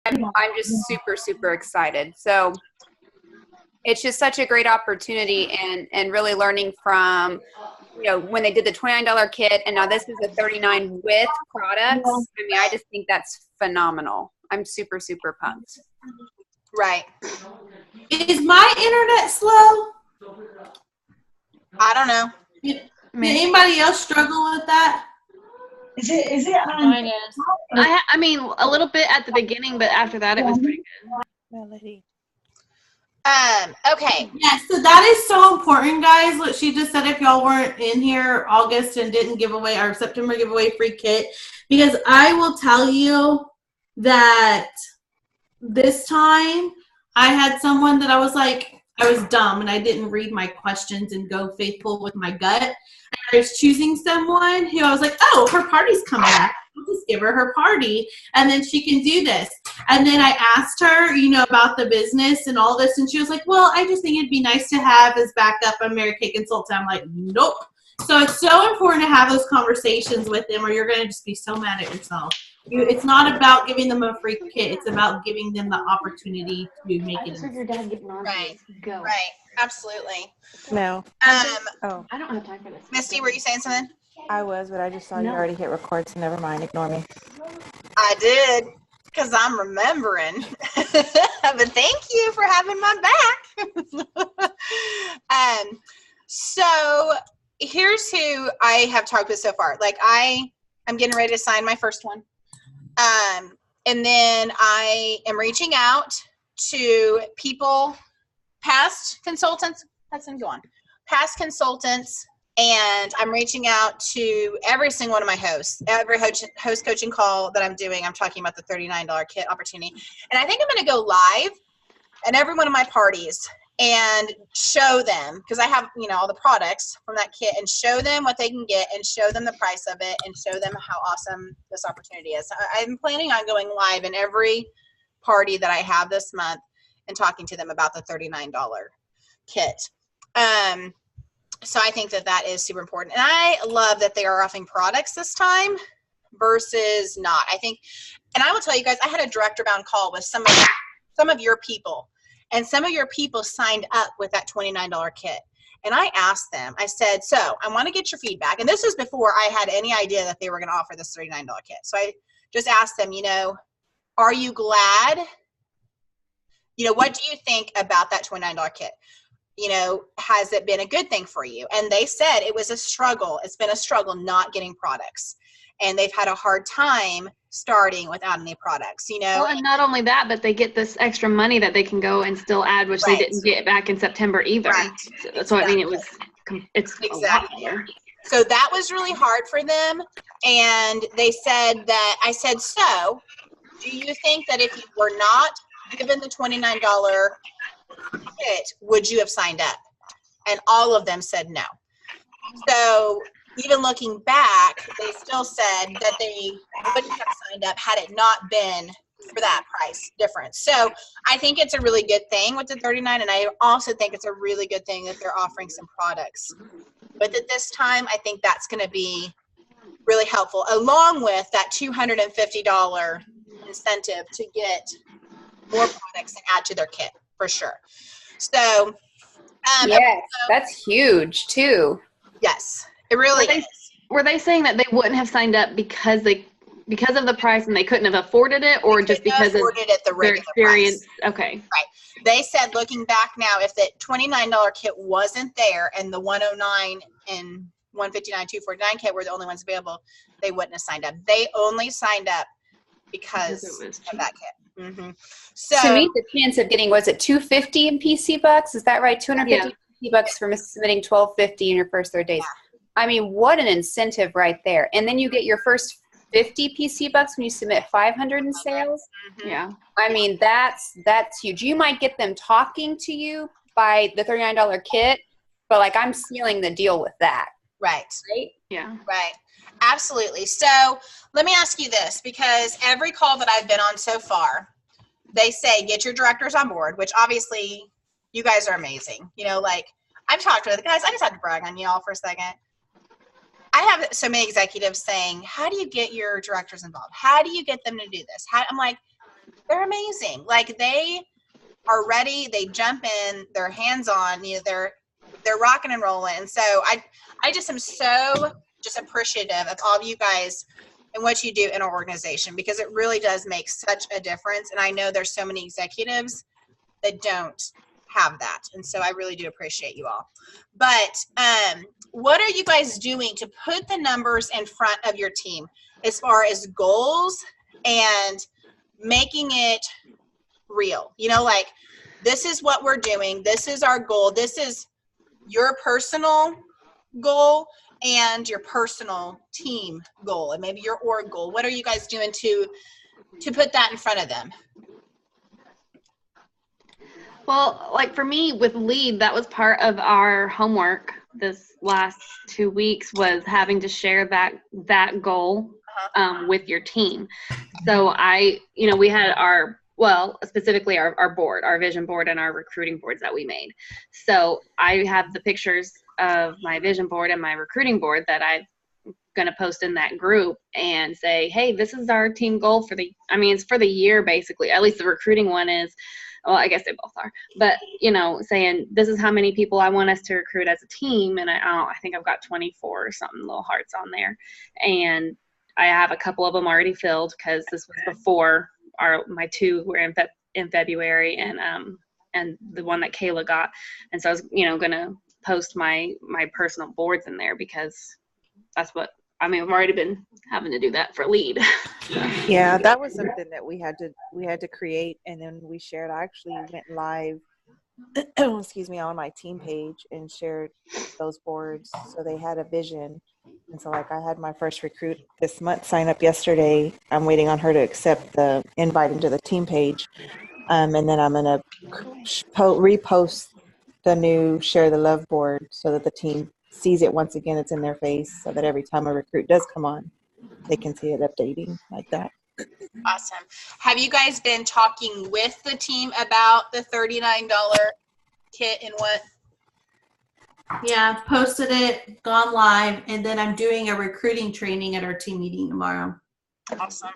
I'm just super, super excited. So it's just such a great opportunity, and really learning from, when they did the $29 kit, and now this is a $39 with products. I mean, I just think that's phenomenal. I'm super, super pumped. Right. Is my internet slow? I don't know. Did anybody else struggle with that? Is it Mine is. I mean, a little bit at the beginning, but after that, it was pretty good. Okay. Yeah, so that is so important, guys. What she just said, if y'all weren't in here August and didn't give away our September giveaway free kit, because I will tell you that this time I had someone that I was dumb and I didn't read my questions and go faithful with my gut. And I was choosing someone who I was like, oh, her party's coming up. I'll just give her party and then she can do this. And then I asked her, about the business and all this. And she was like, well, I just think it'd be nice to have as backup a Mary Kay consultant. I'm like, nope. So it's so important to have those conversations with them or you're going to just be so mad at yourself. It's not about giving them a free kit. It's about giving them the opportunity to make it. Your dad getting on. Right. Go. Right. Absolutely. No. I don't have time for this. Misty, were you saying something? I was, but I just saw you already hit record, so never mind. Ignore me. I did, because I'm remembering. But thank you for having my back. So here's who I have talked with so far. Like I'm getting ready to sign my first one. And then I am reaching out to people, past consultants, past consultants, and I'm reaching out to every single one of my hosts. Every host coaching call that I'm doing, I'm talking about the $39 kit opportunity. And I think I'm going to go live at every one of my parties and show them, because I have, all the products from that kit, and show them what they can get and show them the price of it and show them how awesome this opportunity is. I'm planning on going live in every party that I have this month and talking to them about the $39 kit. So I think that is super important. And I love that they are offering products this time versus not. I think, and I will tell you guys, I had a director bound call with some of your people, and some of your people signed up with that $29 kit. And I asked them, I said, so I want to get your feedback. And this was before I had any idea that they were going to offer this $39 kit. So I just asked them, are you glad? What do you think about that $29 kit? Has it been a good thing for you? And they said it was a struggle. It's been a struggle not getting products. And they've had a hard time starting without any products, Well, and not only that, but they get this extra money that they can go and still add, which they didn't get back in September either. Right. So I mean, it's exactly. A lot more. So that was really hard for them. And they said that, I said, so do you think that if you were not given the $29 kit, would you have signed up? And all of them said no. So even looking back, they still said that they wouldn't have signed up had it not been for that price difference. So I think it's a really good thing with the $39, and I also think it's a really good thing that they're offering some products. But at this time, I think that's going to be really helpful, along with that $250 incentive to get more products and add to their kit, for sure. So yes, that's huge too. Yes, it really is. Were they saying that they wouldn't have signed up because of the price and they couldn't have afforded it, or just because of their experience? Price. Okay. Right. They said, looking back now, if the $29 kit wasn't there and the $109 and $159, $249 kit were the only ones available, they wouldn't have signed up. They only signed up because of that kit. Mm-hmm. So to meet the chance of getting, was it $250 in PC bucks? Is that right? $250 PC bucks for submitting $1,250 in your first 30 days. Yeah. I mean, what an incentive right there. And then you get your first 50 PC bucks when you submit 500 in sales. Mm-hmm. Yeah. I mean, that's huge. You might get them talking to you by the $39 kit, but I'm sealing the deal with that. Right. Yeah. Right. Absolutely. So let me ask you this, because every call that I've been on so far, they say, get your directors on board, which obviously you guys are amazing. I've talked to the guys. I just have to brag on y'all for a second. I have so many executives saying, how do you get your directors involved? How do you get them to do this? I'm like, They're amazing. Like, they are ready. They jump in. They're hands on. They're rocking and rolling. And so I just am so just appreciative of all of you guys and what you do in our organization, because it really does make such a difference. And I know there's so many executives that don't have that. And so I really do appreciate you all. But what are you guys doing to put the numbers in front of your team as far as goals and making it real? Like, this is what we're doing. This is our goal. This is your personal goal and your personal team goal, and maybe your org goal. What are you guys doing to put that in front of them? Well, like for me with LEAD, that was part of our homework this last 2 weeks, was having to share that goal with your team. So we had specifically our board, our vision board, and our recruiting boards that we made. So I have the pictures of my vision board and my recruiting board that I'm going to post in that group and say, hey, this is our team goal it's for the year, basically. At least the recruiting one is. Well, I guess they both are, but saying this is how many people I want us to recruit as a team. And I think I've got 24 or something little hearts on there. And I have a couple of them already filled, because this was before my 2 were in February and the one that Kayla got. And so I was, going to post my personal boards in there, because that's what, I've already been having to do that for LEAD. Yeah, that was something that we had to create, and then we shared. I actually went live, on my team page and shared those boards, so they had a vision. And so, like, I had my first recruit this month sign up yesterday. I'm waiting on her to accept the invite into the team page, and then I'm gonna repost the new Share the Love board so that the team sees it once again. It's in their face, so that every time a recruit does come on, they can see it updating like that. Awesome. Have you guys been talking with the team about the $39 kit and what? Yeah, posted it, gone live, and then I'm doing a recruiting training at our team meeting tomorrow. Awesome.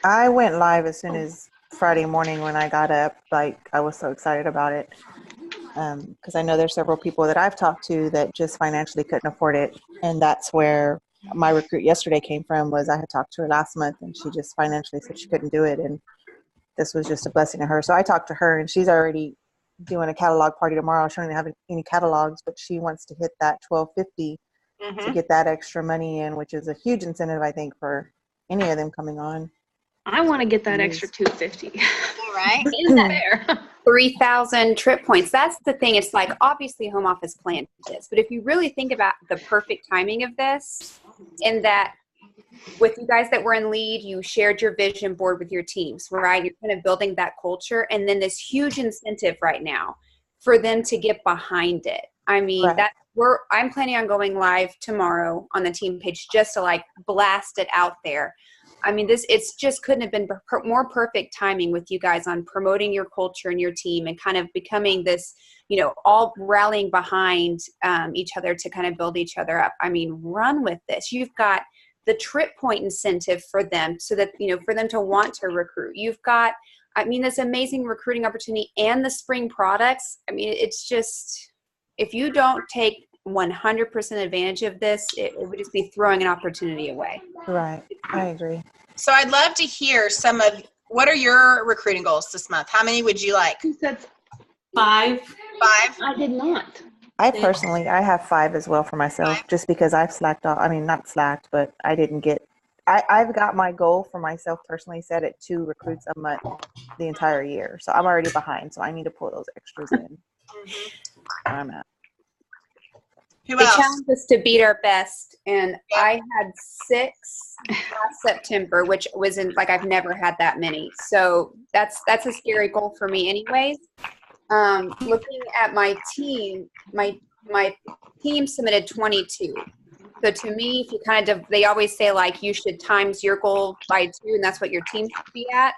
I went live as soon as Friday morning when I got up. Like, I was so excited about it. Because I know there's several people that I've talked to that just financially couldn't afford it. And that's where my recruit yesterday came from. Was I had talked to her last month, and she just financially said she couldn't do it. And this was just a blessing to her. So I talked to her, and she's already doing a catalog party tomorrow. She doesn't have any catalogs, but she wants to hit that $1,250 to get that extra money in, which is a huge incentive, I think, for any of them coming on. I want to get that extra $250. All right. Is that fair? 3,000 trip points. That's the thing. It's like, obviously home office planned this, but if you really think about the perfect timing of this, in that with you guys that were in LEAD, you shared your vision board with your teams, right? You're kind of building that culture, and then this huge incentive right now for them to get behind it. Right. I'm planning on going live tomorrow on the team page just to like blast it out there. It's just couldn't have been more perfect timing with you guys on promoting your culture and your team and kind of becoming this, all rallying behind each other to kind of build each other up. Run with this. You've got the trip point incentive for them so that, for them to want to recruit. You've got, this amazing recruiting opportunity and the spring products. It's just, if you don't take 100% advantage of this, it would just be throwing an opportunity away. Right. I agree. So I'd love to hear what are your recruiting goals this month? How many would you like? Who said 5? 5? I did not. I have 5 as well for myself, just because I've slacked off. Not slacked, but I didn't get, I've got my goal for myself personally set at 2 recruits a month the entire year. So I'm already behind. So I need to pull those extras in. I'm at. Who They else? challenged us to beat our best, and I had 6 last September, which wasn't like I've never had that many. So that's a scary goal for me, anyways. Looking at my team, my team submitted 22. So to me, if you they always say like you should times your goal by 2, and that's what your team should be at.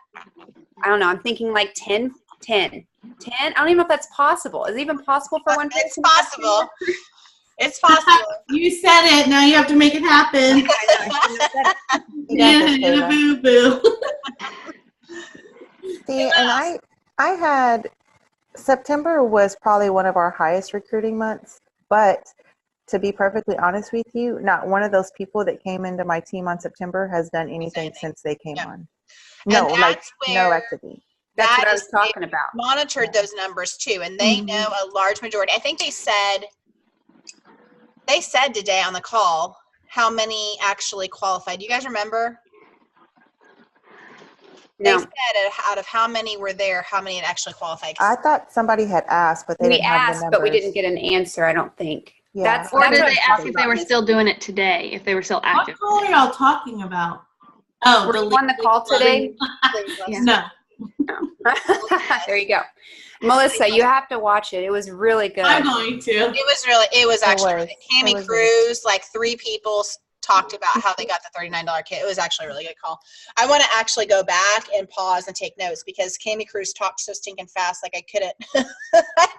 I don't know. I'm thinking like 10. 10. I don't even know if that's possible. Is it even possible for one person? It's possible. It's possible. You said it. Now you have to make it happen. You got this, Kayla. Boo-boo. See, and I had September was probably one of our highest recruiting months, but to be perfectly honest with you, not one of those people that came into my team on September has done anything since they came on. No, And like that's no where activity. That's that what I is- was talking about. monitored those numbers too, and they know a large majority. I think they said today on the call how many actually qualified. Do you guys remember? No, They said out of how many were there, how many had actually qualified. I thought somebody had asked, but they we didn't have the asked, numbers. but we didn't get an answer. I don't think. Yeah. That's Or did what they I'm ask talking if they about, were Miss. still doing it today, if they were still What active? call are y'all talking about? Oh, Were you on the call today? Yeah. No. There you go. Melissa, you have to watch it. It was really good. I'm going to. It was actually was. really, Tammy It was Cruz, like 3 people talked about how they got the $39 kit. It was actually a really good call. I want to actually go back and pause and take notes because Tammy Cruz talked so stinking fast, like I couldn't.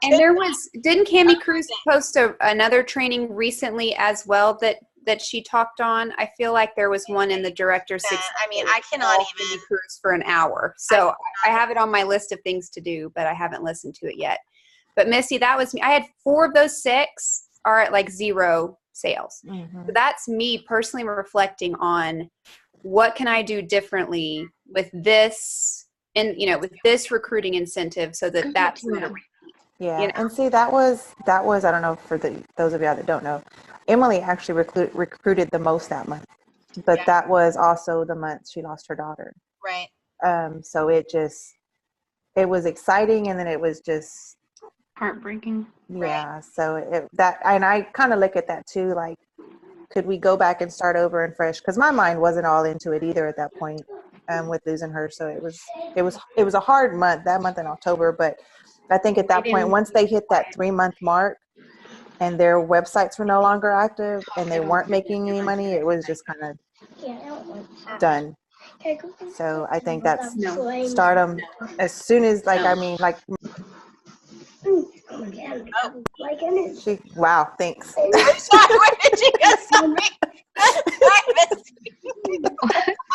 And there was, didn't Cami Cruz post another training recently as well that she talked on? I feel like there was one in the Director 6. I mean, I cannot Cami even. Cruz for an hour. So I have it on my list of things to do, but I haven't listened to it yet. But Missy, that was me. I had 4 of those 6 are at like 0 sales. Mhm. So that's me personally reflecting on what can I do differently with this and, with this recruiting incentive so that that's not a Yeah, you know. and see that was I don't know for those of y'all that don't know, Emily actually recruited the most that month, but Yeah. that was also the month she lost her daughter. Right. So it was exciting, and then it was just Heartbreaking. yeah. So and I kind of look at that too, like could we go back and start over and fresh? Because my mind wasn't all into it either at that point, with losing her. So it was a hard month that month in October, but I think at that point, once they hit that 3-month mark and their websites were no longer active and they weren't making any money, it was just kind of done. So I think that's start them as soon as wow, thanks. I'm sorry. What did you guys say? I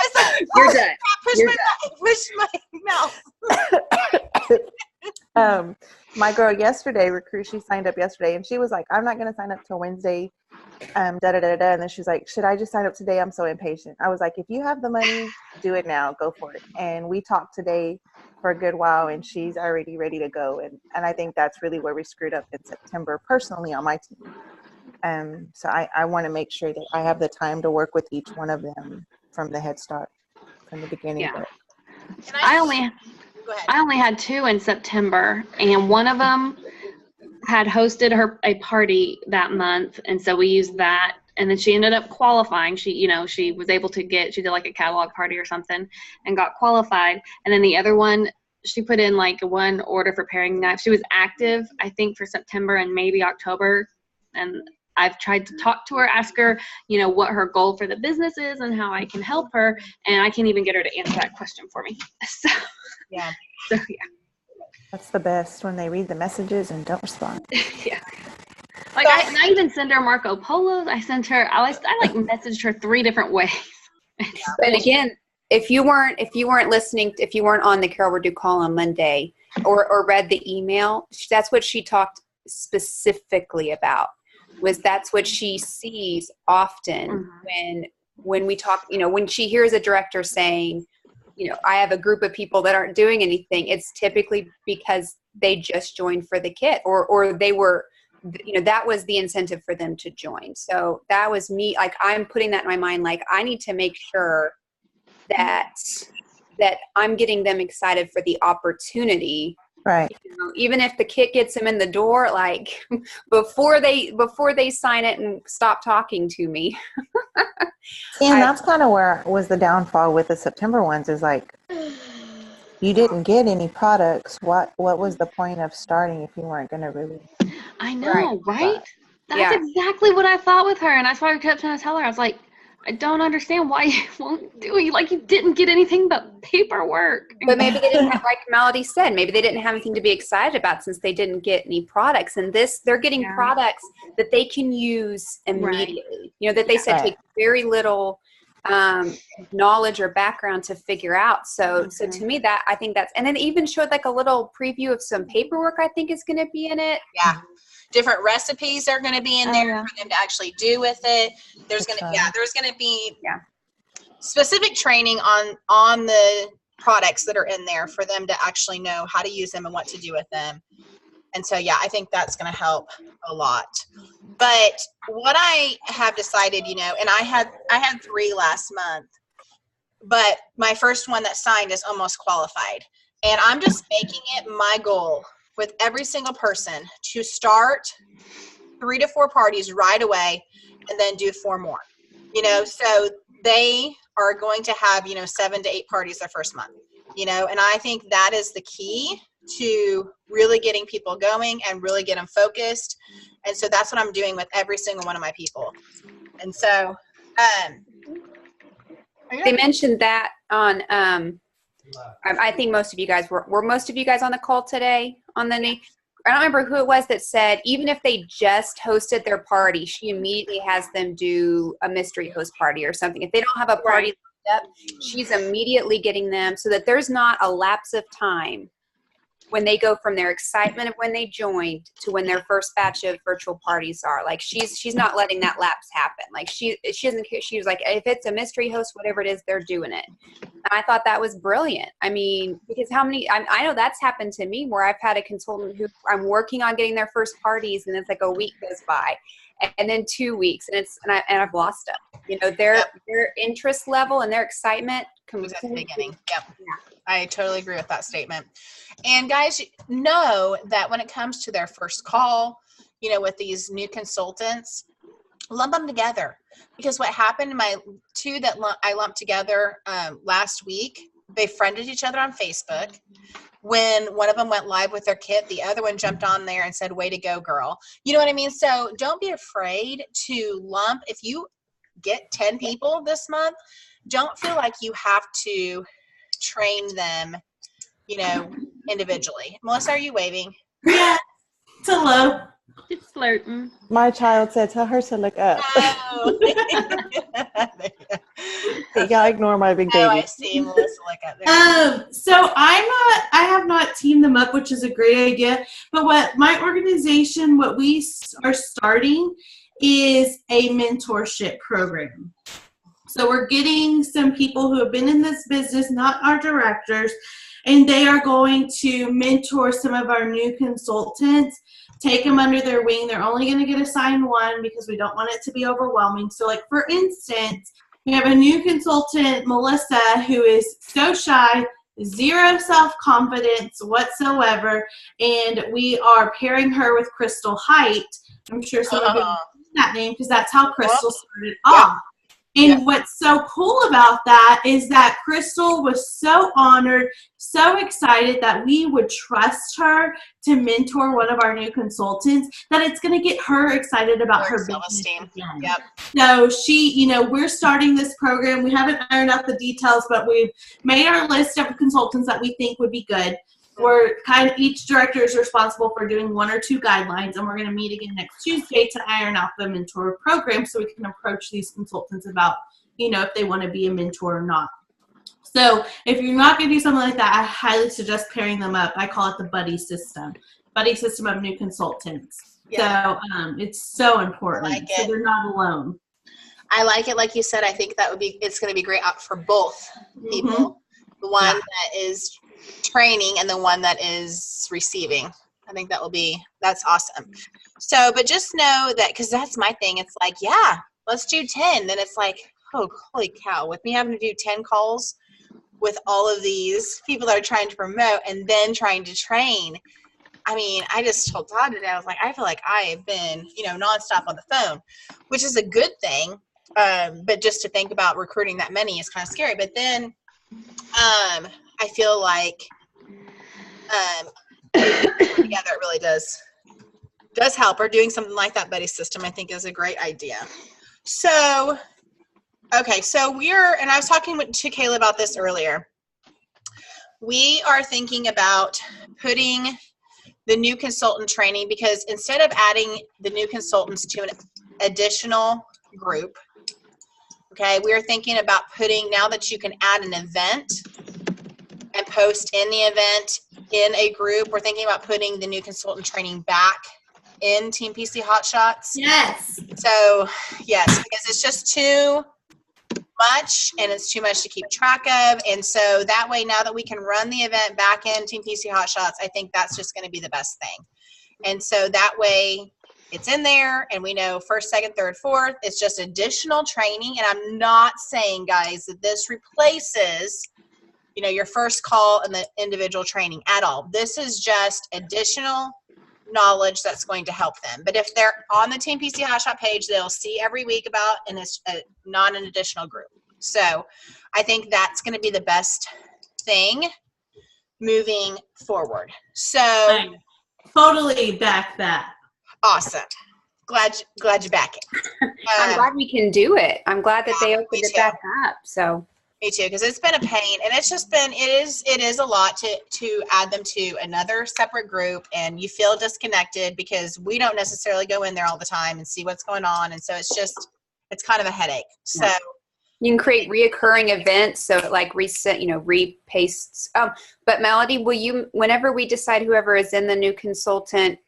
was like, You're done. push my mouth. My girl yesterday, she signed up yesterday, and she was like, I'm not going to sign up till Wednesday, and then she's like, should I just sign up today? I'm so impatient. I was like, if you have the money, do it now, go for it. And we talked today for a good while, and she's already ready to go. And I think that's really where we screwed up in September, personally on my team. So I want to make sure that I have the time to work with each one of them from the head start, from the beginning. Yeah. Go ahead. I only had 2 in September, and one of them had hosted a party that month, and so we used that. And then she ended up qualifying. She was able to she did like a catalog party or something, and got qualified. And then the other one, she put in like 1 order for paring knives. She was active, I think, for September and maybe October, and I've tried to talk to her, ask her, what her goal for the business is and how I can help her, and I can't even get her to answer that question for me. So Yeah. That's the best, when they read the messages and don't respond. yeah. Like I even send her Marco Polos. I sent her. I messaged her 3 different ways. But again, if you weren't listening, if you weren't on the Carol Redu call on Monday or read the email, that's what she talked specifically about. That's what she sees often when we talk, when she hears a director saying, I have a group of people that aren't doing anything, it's typically because they just joined for the kit or they were, that was the incentive for them to join. So that was me. Like, I'm putting that in my mind. Like, I need to make sure that I'm getting them excited for the opportunity. Right. Even if the kit gets them in the door, like before they sign it and stop talking to me. And that's kind of where was the downfall with the September ones, is like, you didn't get any products. What was the point of starting if you weren't going to really? I know, right? That's Yeah. exactly what I thought with her, and that's why I kept trying to tell her. I was like, I don't understand why you won't do it. Like, you didn't get anything but paperwork. But maybe they didn't have, like Melody said, maybe they didn't have anything to be excited about since they didn't get any products. And they're getting products that they can use immediately. That they said take very little knowledge or background to figure out. So to me, that I think that's, and then even showed like a little preview of some paperwork I think is going to be in it. Yeah. Different recipes are going to be in there for them to actually do with it. There's going to, there's going to be specific training on the products that are in there for them to actually know how to use them and what to do with them. And so, I think that's going to help a lot. But what I have decided, and I had 3 last month, but my first one that signed is almost qualified. And I'm just making it my goal with every single person to start 3 to 4 parties right away and then do 4 more, so they are going to have, 7 to 8 parties their first month, and I think that is the key to really getting people going and really get them focused. And so that's what I'm doing with every single one of my people. And so they mentioned that on I think most of you guys were most of you guys on the call today on the I don't remember who it was that said even if they just hosted their party, she immediately has them do a mystery host party or something. If they don't have a party lined up, she's immediately getting them so that there's not a lapse of time when they go from their excitement of when they joined to when their first batch of virtual parties are. Like she's not letting that lapse happen. Like she doesn't care. She was like, if it's a mystery host, whatever it is, they're doing it. And I thought that was brilliant. I mean, because I know that's happened to me where I've had a consultant who I'm working on getting their first parties and it's like a week goes by and then 2 weeks and I've lost them. Their interest level and their excitement was at the beginning. Yep. Yeah. I totally agree with that statement. And guys, know that when it comes to their first call, with these new consultants, lump them together. Because what happened, my 2 that I lumped together last week, they friended each other on Facebook. When one of them went live with their kit, the other one jumped on there and said, "Way to go, girl." You know what I mean? So don't be afraid to lump. If you get 10 people this month, don't feel like you have to train them, individually. Melissa, are you waving? Yeah. Hello. Just flirting. My child said, "Tell her to look up." Oh. Y'all ignore my big baby. Oh, I see. Melissa, look up there. So I have not teamed them up, which is a great idea. But what my organization, what we are starting is a mentorship program. So we're getting some people who have been in this business, not our directors, and they are going to mentor some of our new consultants, take them under their wing. They're only going to get assigned 1 because we don't want it to be overwhelming. So like for instance, we have a new consultant, Melissa, who is so shy, 0 self-confidence whatsoever, and we are pairing her with Crystal Height. I'm sure some of you know that name because that's how Crystal started off. And what's so cool about that is that Crystal was so honored, so excited that we would trust her to mentor one of our new consultants, that it's going to get her excited about her business. Yep. So she, we're starting this program. We haven't ironed out the details, but we've made our list of consultants that we think would be good. We're each director is responsible for doing 1 or 2 guidelines, and we're going to meet again next Tuesday to iron out the mentor program so we can approach these consultants about, if they want to be a mentor or not. So if you're not going to do something like that, I highly suggest pairing them up. I call it the buddy system of new consultants. Yeah. So it's so important. So they're not alone. I like it. Like you said, I think it's going to be great for both people. Mm-hmm. The one that is training and the one that is receiving. I think that's awesome. So, but just know that, because that's my thing. It's like, let's do 10. Then it's like, oh, holy cow. With me having to do 10 calls with all of these people that are trying to promote and then trying to train. I mean, I just told Todd today, I was like, I feel like I have been, nonstop on the phone, which is a good thing. But just to think about recruiting that many is kind of scary. But then, I feel like together it really does help. Or doing something like that buddy system, I think, is a great idea. So, okay, so and I was talking to Kayla about this earlier. We are thinking about putting the new consultant training, because instead of adding the new consultants to an additional group, Okay, we are thinking about putting, now that you can add an event and post in the event in a group, we're thinking about putting the new consultant training back in Team PC Hotshots. Yes. So yes, because it's just too much and it's too much to keep track of. And so that way, now that we can run the event back in Team PC Hotshots, I think that's just going to be the best thing. And so that way it's in there and we know first, second, third, fourth. It's just additional training. And I'm not saying, guys, that this replaces, you know, your first call and the individual training at all. This is just additional knowledge that's going to help them. But if they're on the Team PC Hotshot page, they'll see every week about, and it's not an additional group. So I think that's going to be the best thing moving forward. So I totally back that. awesome. Glad you're back in. I'm glad we can do it. I'm glad that they opened me it too. back up. So Me too, because it's been a pain, and it's just been, it is a lot to add them to another separate group, and you feel disconnected because we don't necessarily go in there all the time and see what's going on, and so it's kind of a headache. So you can create reoccurring events, so it like repastes. But Melody, will you, whenever we decide whoever is in the new consultant,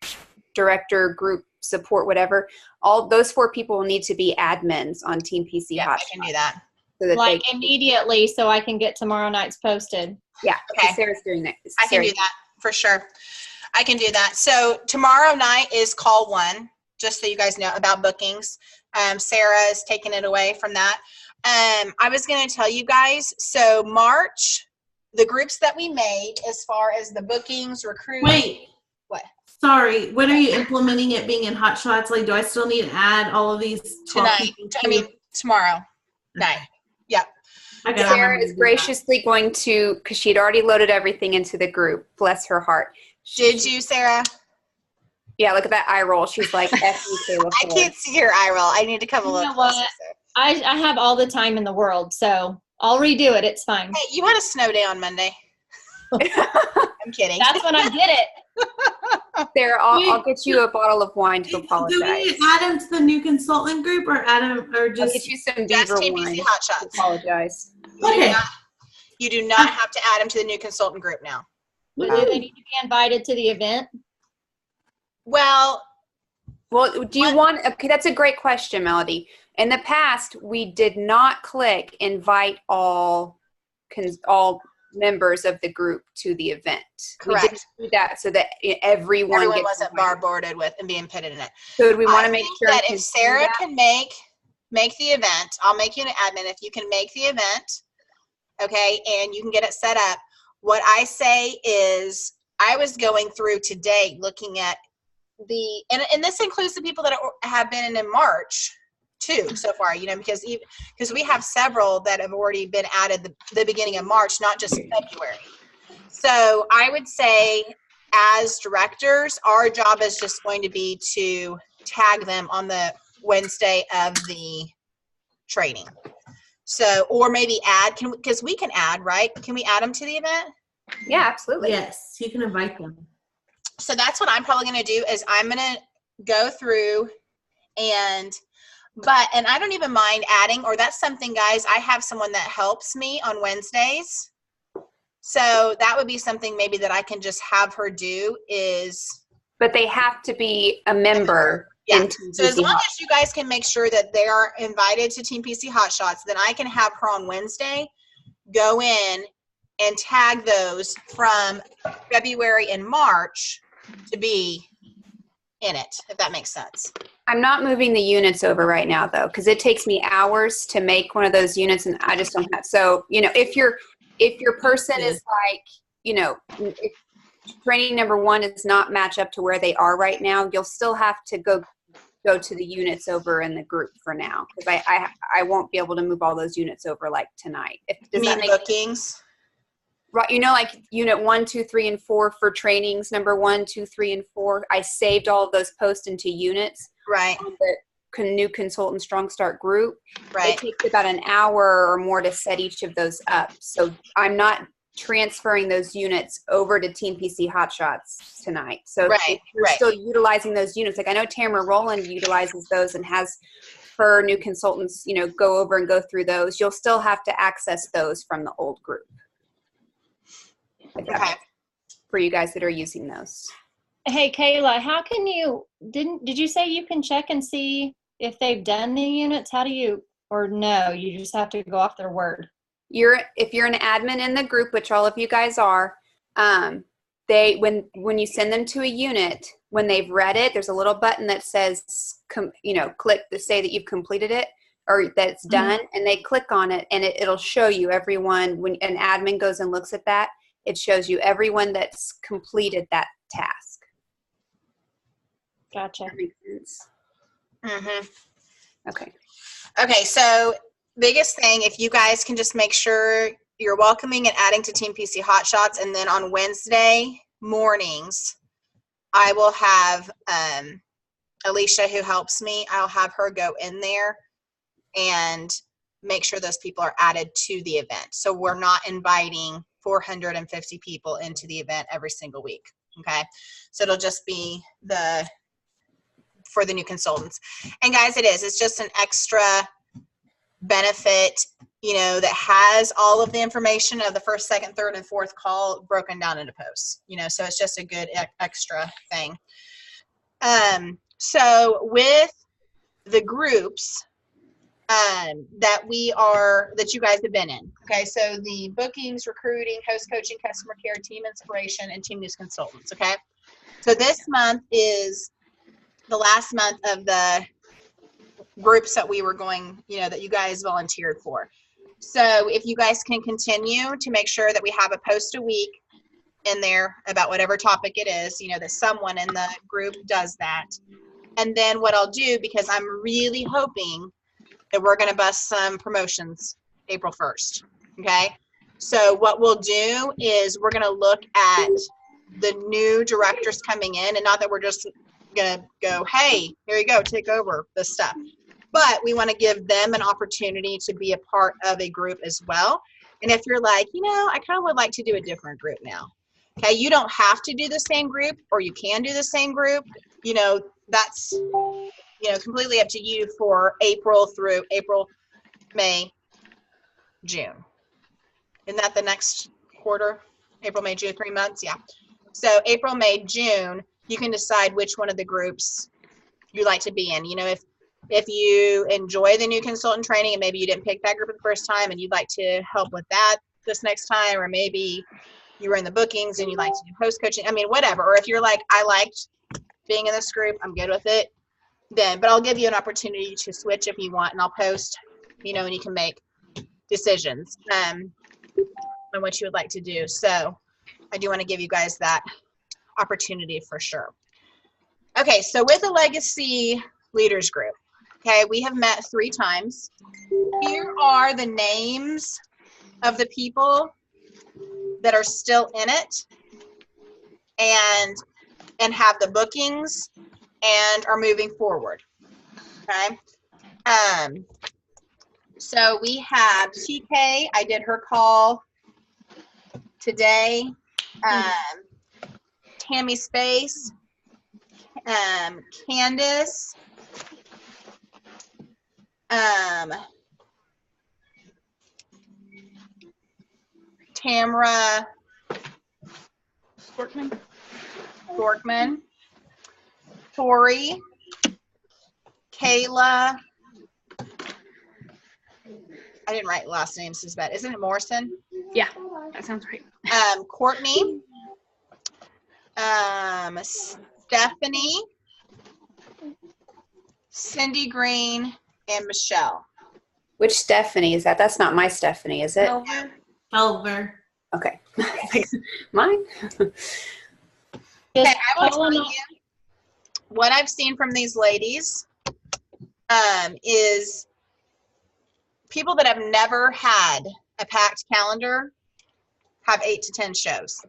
director, group support, whatever, all those 4 people will need to be admins on Team PC yeah, Hotshot. I can do that. So that Like immediately, so I can get tomorrow night's posted. Yeah, Okay. Sarah's doing that. I can do that for sure. I can do that. So tomorrow night is call 1, just so you guys know about bookings. Sarah is taking it away from that. I was going to tell you guys, so March, the groups that we made as far as the bookings, recruiting. Wait. What? Sorry. When are you implementing it being in Hotshots? Like, do I still need to add all of these 12 Tonight. people I mean, tomorrow night. Yep. I gotta Sarah remember is to do graciously going to, because she'd already loaded everything into the group. Bless her heart. Did you, Sarah? Yeah, look at that eye roll. She's like, F you, Kayla I Ford. can't see your eye roll. I need to come a You little know what? closer. I have all the time in the world, so I'll redo it. It's fine. Hey, you had a snow day on Monday. I'm kidding. That's when I did it. Sarah, I'll get you a bottle of wine to Do we apologize. add them to the new consultant group or add them or I'll just get you some Just beaver TPC wine to Hotshots. apologize. Okay. You do not have to add them to the new consultant group now. But do they need to be invited to the event? Well, Well, do you want, okay, that's a great question, Melody. In the past, we did not click invite all members of the group to the event. We Correct. didn't do that so that everyone everyone gets wasn't invited. barboarded with and being pitted in it. So do we want I to make think sure that to if do Sarah that? can make the event, I'll make you an admin if you can make the event, okay, and you can get it set up. What I say is, I was going through today looking at and this includes the people that have been in March too so far, because we have several that have already been added the beginning of March, not just February. So I would say, as directors, our job is just going to be to tag them on the Wednesday of the training. So, or maybe add, because we can add, right? Can we add them to the event? Yeah, absolutely. Yes, you can invite them. So that's what I'm probably going to do, is I'm going to go through and I don't even mind adding, or that's something, guys, I have someone that helps me on Wednesdays. So that would be something maybe that I can just have her do is. But they have to be a member. Yeah. in So as TPC long as you guys can make sure that they are invited to Team PC Hotshots, then I can have her on Wednesday go in and tag those from February and March to be in it, if that makes sense. I'm not moving the units over right now, though, because it takes me hours to make one of those units, and I just don't have. So, if your person is like, if training number 1 does not match up to where they are right now, you'll still have to go to the units over in the group for now, because I won't be able to move all those units over like tonight. You mean bookings? Right, like unit 1, 2, 3, and 4 for trainings, number 1, 2, 3, and 4. I saved all of those posts into units Right, on the new consultant Strong Start group. right. It takes about an hour or more to set each of those up. So I'm not transferring those units over to Team PC Hotshots tonight. So Right, if you're right. still utilizing those units, like I know Tamara Rowland utilizes those and has her new consultants, go over and go through those. You'll still have to access those from the old group. Okay. For you guys that are using those. Hey, Kayla, how can you, did you say you can check and see if they've done the units? How do you, or no, you just have to go off their word? If you're an admin in the group, which all of you guys are, when you send them to a unit, when they've read it, there's a little button that says, click to say that you've completed it or that it's done, and they click on it, and it'll show you everyone. When an admin goes and looks at that, it shows you everyone that's completed that task. Gotcha. That makes sense. Mm-hmm. Okay. Okay, so biggest thing, if you guys can just make sure you're welcoming and adding to Team PC Hotshots, and then on Wednesday mornings, I will have Alicia, who helps me, I'll have her go in there and make sure those people are added to the event. So we're not inviting 450 people into the event every single week, okay? So it'll just be for the new consultants. And guys, it's just an extra benefit, that has all of the information of the first, second, third, and fourth call broken down into posts, so it's just a good extra thing. So with the groups that you guys have been in, okay, so the bookings, recruiting, host coaching, customer care, team inspiration, and team news consultants, okay? So this month is the last month of the groups that we were going, that you guys volunteered for. So if you guys can continue to make sure that we have a post a week in there about whatever topic it is, that someone in the group does that. And then what I'll do, because I'm really hoping that we're going to bust some promotions April 1st, okay? So what we'll do is we're going to look at the new directors coming in, and not that we're just going to go, hey, here you go, take over this stuff. But we want to give them an opportunity to be a part of a group as well. And if you're like, I kind of would like to do a different group now. Okay, you don't have to do the same group, or you can do the same group. That's, completely up to you for April through April, May, June. Isn't that the next quarter? April, May, June, 3 months? Yeah. So April, May, June, you can decide which one of the groups you like to be in. If you enjoy the new consultant training and maybe you didn't pick that group the first time and you'd like to help with that this next time, or maybe you were in the bookings and you like to do post coaching, whatever. Or if you're like, I liked being in this group, I'm good with it, but I'll give you an opportunity to switch if you want, and I'll post, and you can make decisions on what you would like to do. So I do want to give you guys that opportunity for sure. Okay, so with the Legacy Leaders Group, okay, we have met 3 times. Here are the names of the people that are still in it and have the bookings and are moving forward, okay? So we have TK, I did her call today. Tammy Space, Candace, Tamra Gorkman, Tori, Kayla. I didn't write last names, is bad. Isn't it Morrison? Yeah, that sounds right. Courtney, Stephanie, Cindy Green, and Michelle. Which Stephanie is that? That's not my Stephanie, is it? Over. Okay. Mine? Okay, I will tell you what I've seen from these ladies is people that have never had a packed calendar have 8 to 10 shows.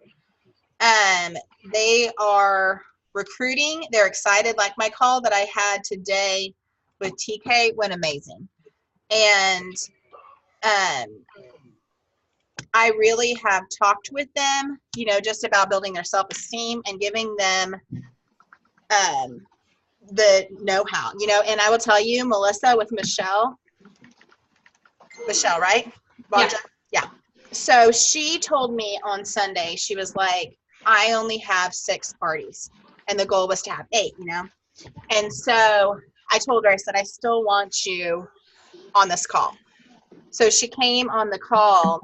They are recruiting. They're excited. Like my call that I had today with TK went amazing. And I really have talked with them, just about building their self-esteem and giving them the know-how, you know. And I will tell you, Melissa with Michelle, right? Bonja? Yeah. So she told me on Sunday, she was like, I only have 6 parties, and the goal was to have 8, you know. And so I told her, I said, I still want you on this call. So she came on the call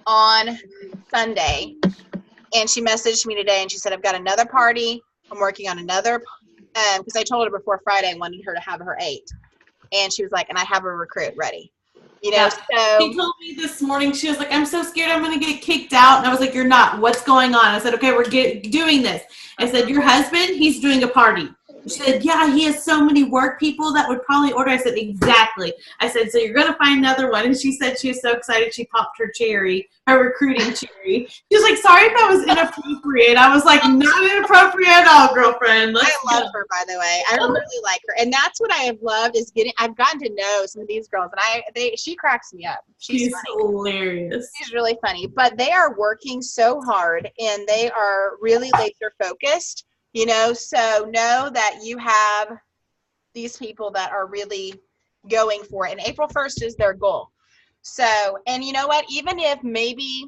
on Sunday, and she messaged me today, and she said, I've got another party. I'm working on another, because I told her before Friday I wanted her to have her 8. And she was like, and I have a recruit ready. You know, so she told me this morning, she was like, I'm so scared I'm going to get kicked out. And I was like, you're not. What's going on? I said, okay, we're doing this. I said, your husband, he's doing a party. She said, yeah, he has so many work people that would probably order. I said, exactly. I said, so you're going to find another one. And she said she was so excited she popped her cherry, her recruiting cherry. She was like, sorry if that was inappropriate. I was like, not inappropriate at all, girlfriend. I love her, by the way. I really like her. And that's what I have loved is I've gotten to know some of these girls, and she cracks me up. She's funny. Hilarious. She's really funny. But they are working so hard, and they are really laser focused. You know, so know that you have these people that are really going for it. And April 1st is their goal. So, and you know what? Even if maybe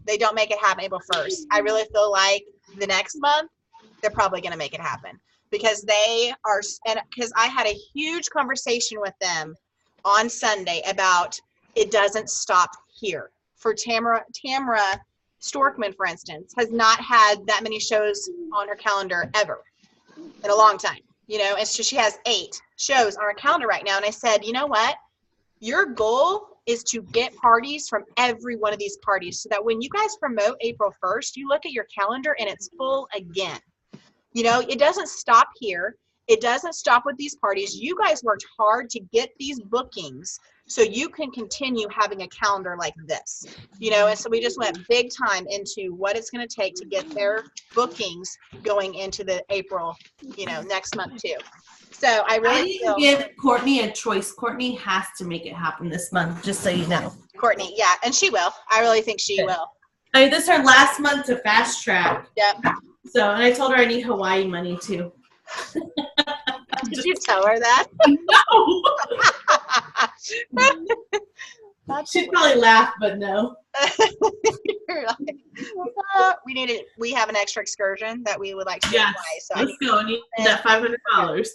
they don't make it happen April 1st, I really feel like the next month, they're probably going to make it happen. Because they are, and because I had a huge conversation with them on Sunday about it doesn't stop here. For Tamara Storkman, for instance, has not had that many shows on her calendar ever in a long time. You know, and so she has 8 shows on her calendar right now. And I said, you know what? Your goal is to get parties from every one of these parties so that when you guys promote April 1st, you look at your calendar and it's full again. You know, it doesn't stop here. It doesn't stop with these parties. You guys worked hard to get these bookings so you can continue having a calendar like this, you know. And so we just went big time into what it's going to take to get their bookings going into the April, you know, next month too. So I really feel give Courtney a choice. Courtney has to make it happen this month, just so you know. Courtney, yeah, and she will. I really think she will. I mean, this is her last month to fast track. Yep. So, and I told her I need Hawaii money too. Did you tell her that? No. She'd probably laugh, but no. We have an extra excursion that we would like to do. Yes, so let's go. I need that $500.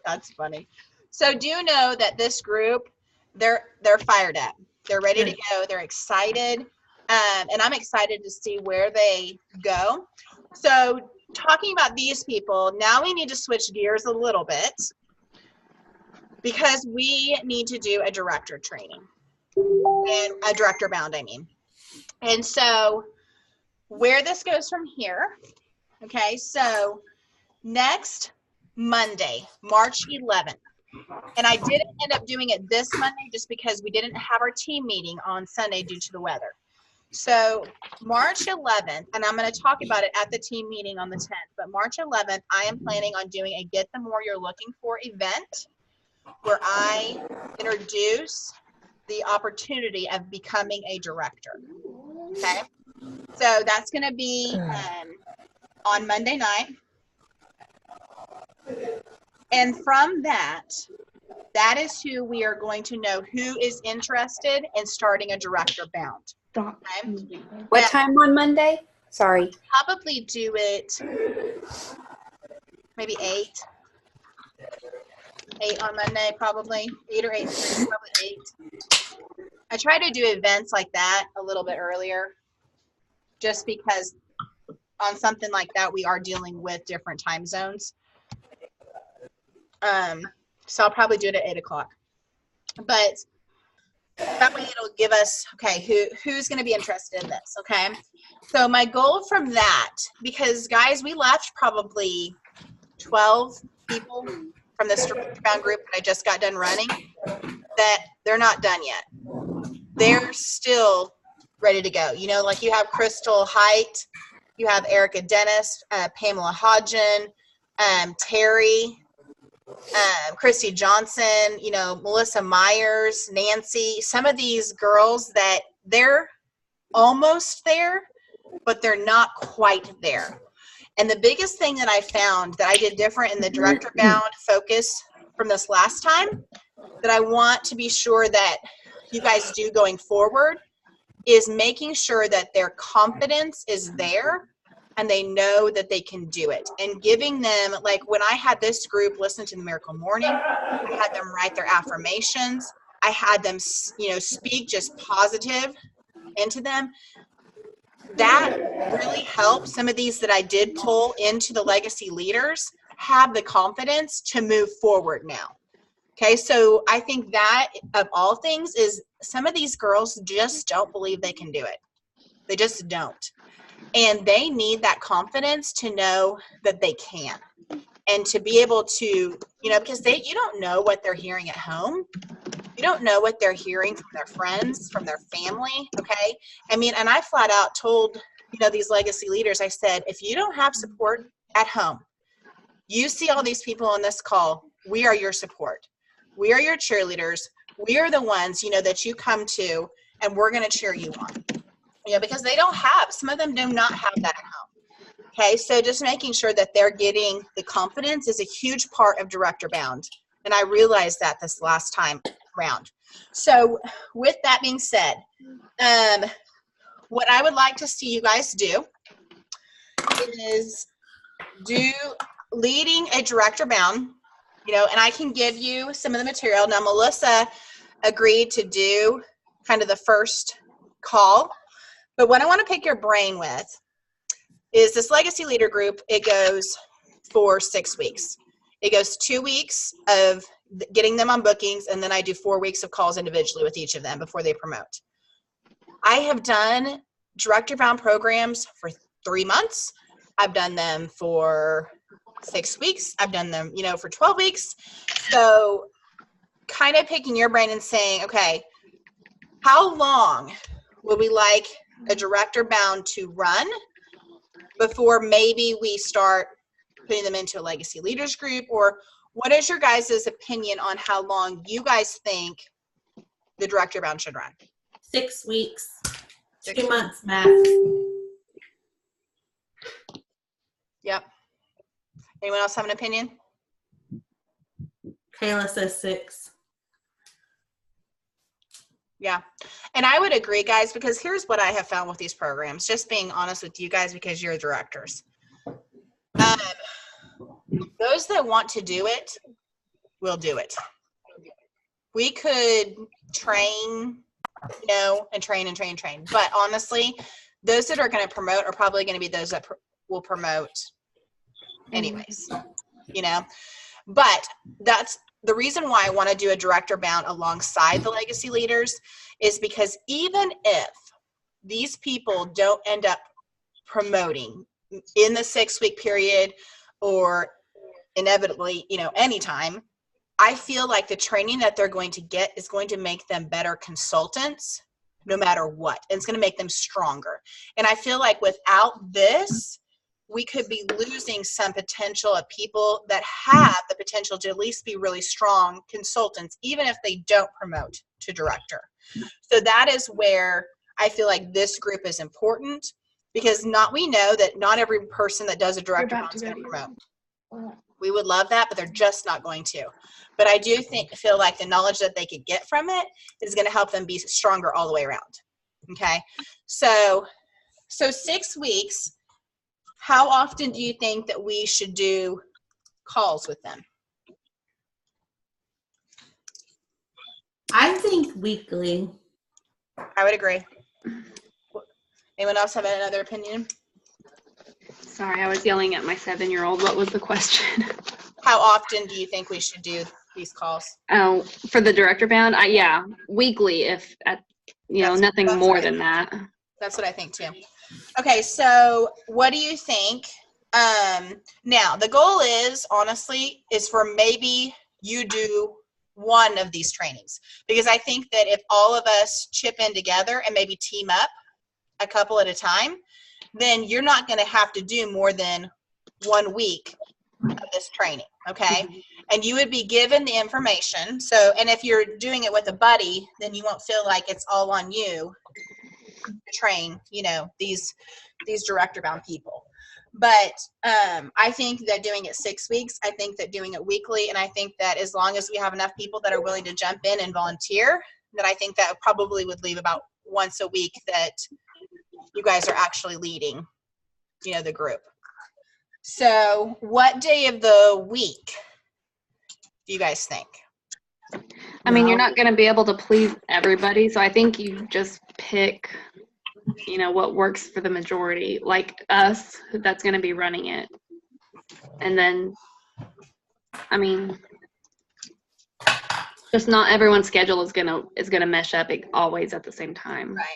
That's funny. So do know that this group, they're fired up. They're ready to go. They're excited. And I'm excited to see where they go. So talking about these people, now we need to switch gears a little bit because we need to do a director training and a director bound, I mean. And so where this goes from here, okay, so next Monday, March 11th, and I didn't end up doing it this Monday just because we didn't have our team meeting on Sunday due to the weather. So March 11th, and I'm going to talk about it at the team meeting on the 10th, but March 11th, I am planning on doing a Get the More You're Looking For event where I introduce the opportunity of becoming a director. Okay? So that's going to be on Monday night. And from that is who we are going to know who is interested in starting a director bound. Okay? What time on Monday? Sorry. Probably do it maybe 8. 8 on Monday, probably. 8 or 8:30, probably 8. I try to do events like that a little bit earlier just because on something like that, we are dealing with different time zones. So I'll probably do it at 8 o'clock. But that way it'll give us, okay, who's going to be interested in this, okay? So my goal from that, because guys, we left probably 12 people from this bound group that I just got done running, that they're not done yet. They're still ready to go. You know, like you have Crystal Height, you have Erica Dennis, Pamela Hodgen, Terry, Christy Johnson, you know, Melissa Myers, Nancy, some of these girls that they're almost there, but they're not quite there. And the biggest thing that I found that I did different in the director bound focus from this last time that I want to be sure that you guys do going forward is making sure that their confidence is there and they know that they can do it, and giving them, like when I had this group listen to the Miracle Morning, I had them write their affirmations. I had them, speak just positive into them. That really helped some of these that I did pull into the legacy leaders have the confidence to move forward now. Okay, so I think that of all things is some of these girls just don't believe they can do it. They just don't. And they need that confidence to know that they can. And to be able to, because you don't know what they're hearing at home. You don't know what they're hearing from their friends, from their family, okay? And I flat out told, these legacy leaders, I said, if you don't have support at home, you see all these people on this call, we are your support. We are your cheerleaders. We are the ones, that you come to, and we're going to cheer you on. Because they don't have, some of them do not have that at home. Okay, so just making sure that they're getting the confidence is a huge part of Director Bound. And I realized that this last time around. So with that being said, what I would like to see you guys do is leading a Director Bound, and I can give you some of the material. Now, Melissa agreed to do kind of the first call. But what I want to pick your brain with is this legacy leader group. It goes for 6 weeks. It goes 2 weeks of getting them on bookings, and then I do 4 weeks of calls individually with each of them before they promote. I have done Director Bound programs for 3 months. I've done them for 6 weeks. I've done them, for 12 weeks. So kind of picking your brain and saying, okay, how long would we like a Director Bound to run before maybe we start putting them into a legacy leaders group? Or what is your guys' opinion on how long you guys think the Director Bound should run? 6 weeks. 6 2 months max. Yep. Anyone else have an opinion? Kayla says 6. Yeah. And I would agree, guys, because here's what I have found with these programs, just being honest with you guys, because you're directors. Those that want to do it will do it. We could train, and train. But honestly, those that are going to promote are probably going to be those that will promote anyways, But that's the reason why I want to do a Director Bound alongside the legacy leaders, is because even if these people don't end up promoting in the 6 week period or inevitably, anytime, I feel like the training that they're going to get is going to make them better consultants no matter what. And it's going to make them stronger. And I feel like without this, we could be losing some potential of people that have the potential to at least be really strong consultants, even if they don't promote to director. So that is where I feel like this group is important, because we know that not every person that does a director bound is going to promote. We would love that, but they're just not going to. But I do feel like the knowledge that they could get from it is going to help them be stronger all the way around. Okay. So 6 weeks. How often do you think that we should do calls with them? I think weekly. I would agree. Anyone else have another opinion? Sorry, I was yelling at my 7-year-old. What was the question? How often do you think we should do these calls? Oh, for the Director Bound? Yeah, weekly, if nothing more than that. That's what I think too. Okay, so what do you think? Now, the goal is, honestly, is for maybe you do one of these trainings, because I think that if all of us chip in together and maybe team up a couple at a time, then you're not going to have to do more than 1 week of this training, okay? And you would be given the information. So, and if you're doing it with a buddy, then you won't feel like it's all on you train, these director bound people. But I think that doing it 6 weeks, I think that doing it weekly, and I think that as long as we have enough people that are willing to jump in and volunteer, that I think that probably would leave about once a week that you guys are actually leading, the group. So what day of the week do you guys think? I mean, you're not going to be able to please everybody, so I think you just pick, what works for the majority, like us, that's going to be running it. And then, I mean, just not everyone's schedule is gonna mesh up always at the same time. Right.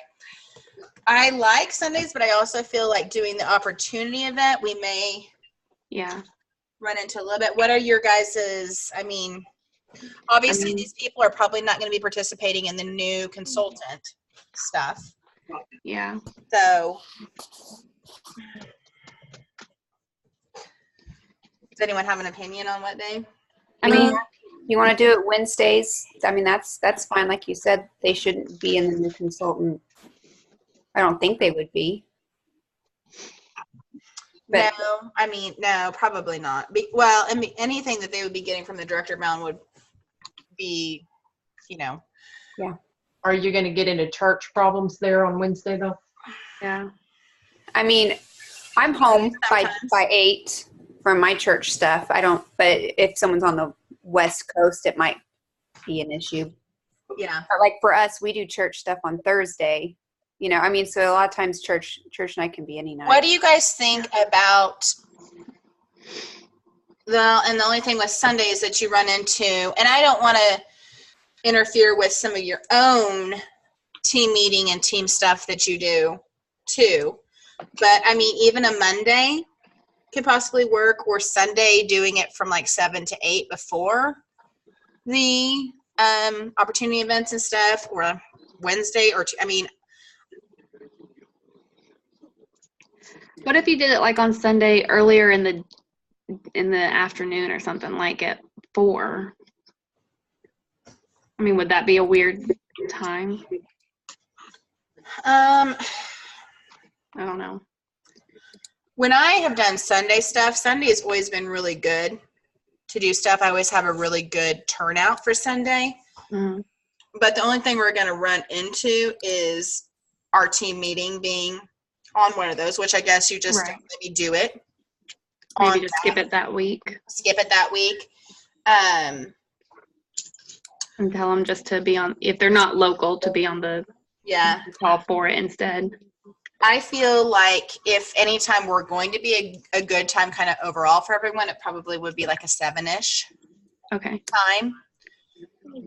I like Sundays, but I also feel like doing the opportunity event, we may run into a little bit. What are your guys's, obviously these people are probably not going to be participating in the new consultant stuff. Yeah. So does anyone have an opinion on what day? I mean, you want to do it Wednesdays? I mean, that's fine. Like you said, they shouldn't be in the new consultant. I don't think they would be. But, No, probably not. Well, anything that they would be getting from the director bound would be, Yeah. Are you going to get into church problems there on Wednesday, though? Yeah. I mean, I'm home by 8 from my church stuff. But if someone's on the West Coast, it might be an issue. Yeah. But like for us, we do church stuff on Thursday. So a lot of times church night can be any night. What do you guys think about the only thing with Sunday is that you run into, and I don't want to interfere with some of your own team meeting and team stuff that you do too, but even a Monday could possibly work, or Sunday doing it from like 7 to 8 before the opportunity events and stuff, or Wednesday What if you did it like on Sunday earlier in the afternoon or something, like at 4? I mean, would that be a weird time? I don't know. When I have done Sunday stuff, Sunday has always been really good to do stuff. I always have a really good turnout for Sunday. Mm-hmm. But the only thing we're going to run into is our team meeting being on one of those, which I guess you just maybe do it. Maybe just skip it that week. And tell them just to be on, if they're not local, to be on the call for it instead. I feel like if anytime we're going to be a good time kind of overall for everyone, it probably would be like a 7-ish time.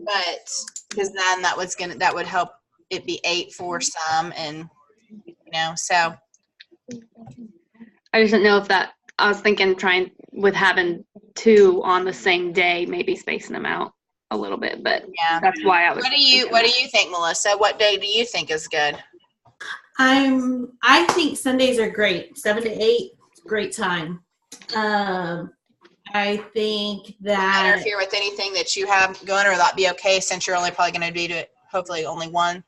But because then that would help it be 8 for some, and so. I just didn't know if I was thinking trying with having 2 on the same day, maybe spacing them out a little bit, but that's why I was. What do you think, Melissa? What day do you think is good? I think Sundays are great. 7 to 8, great time. I think that interfere with anything that you have going, or that be okay since you're only probably going to do it hopefully only one.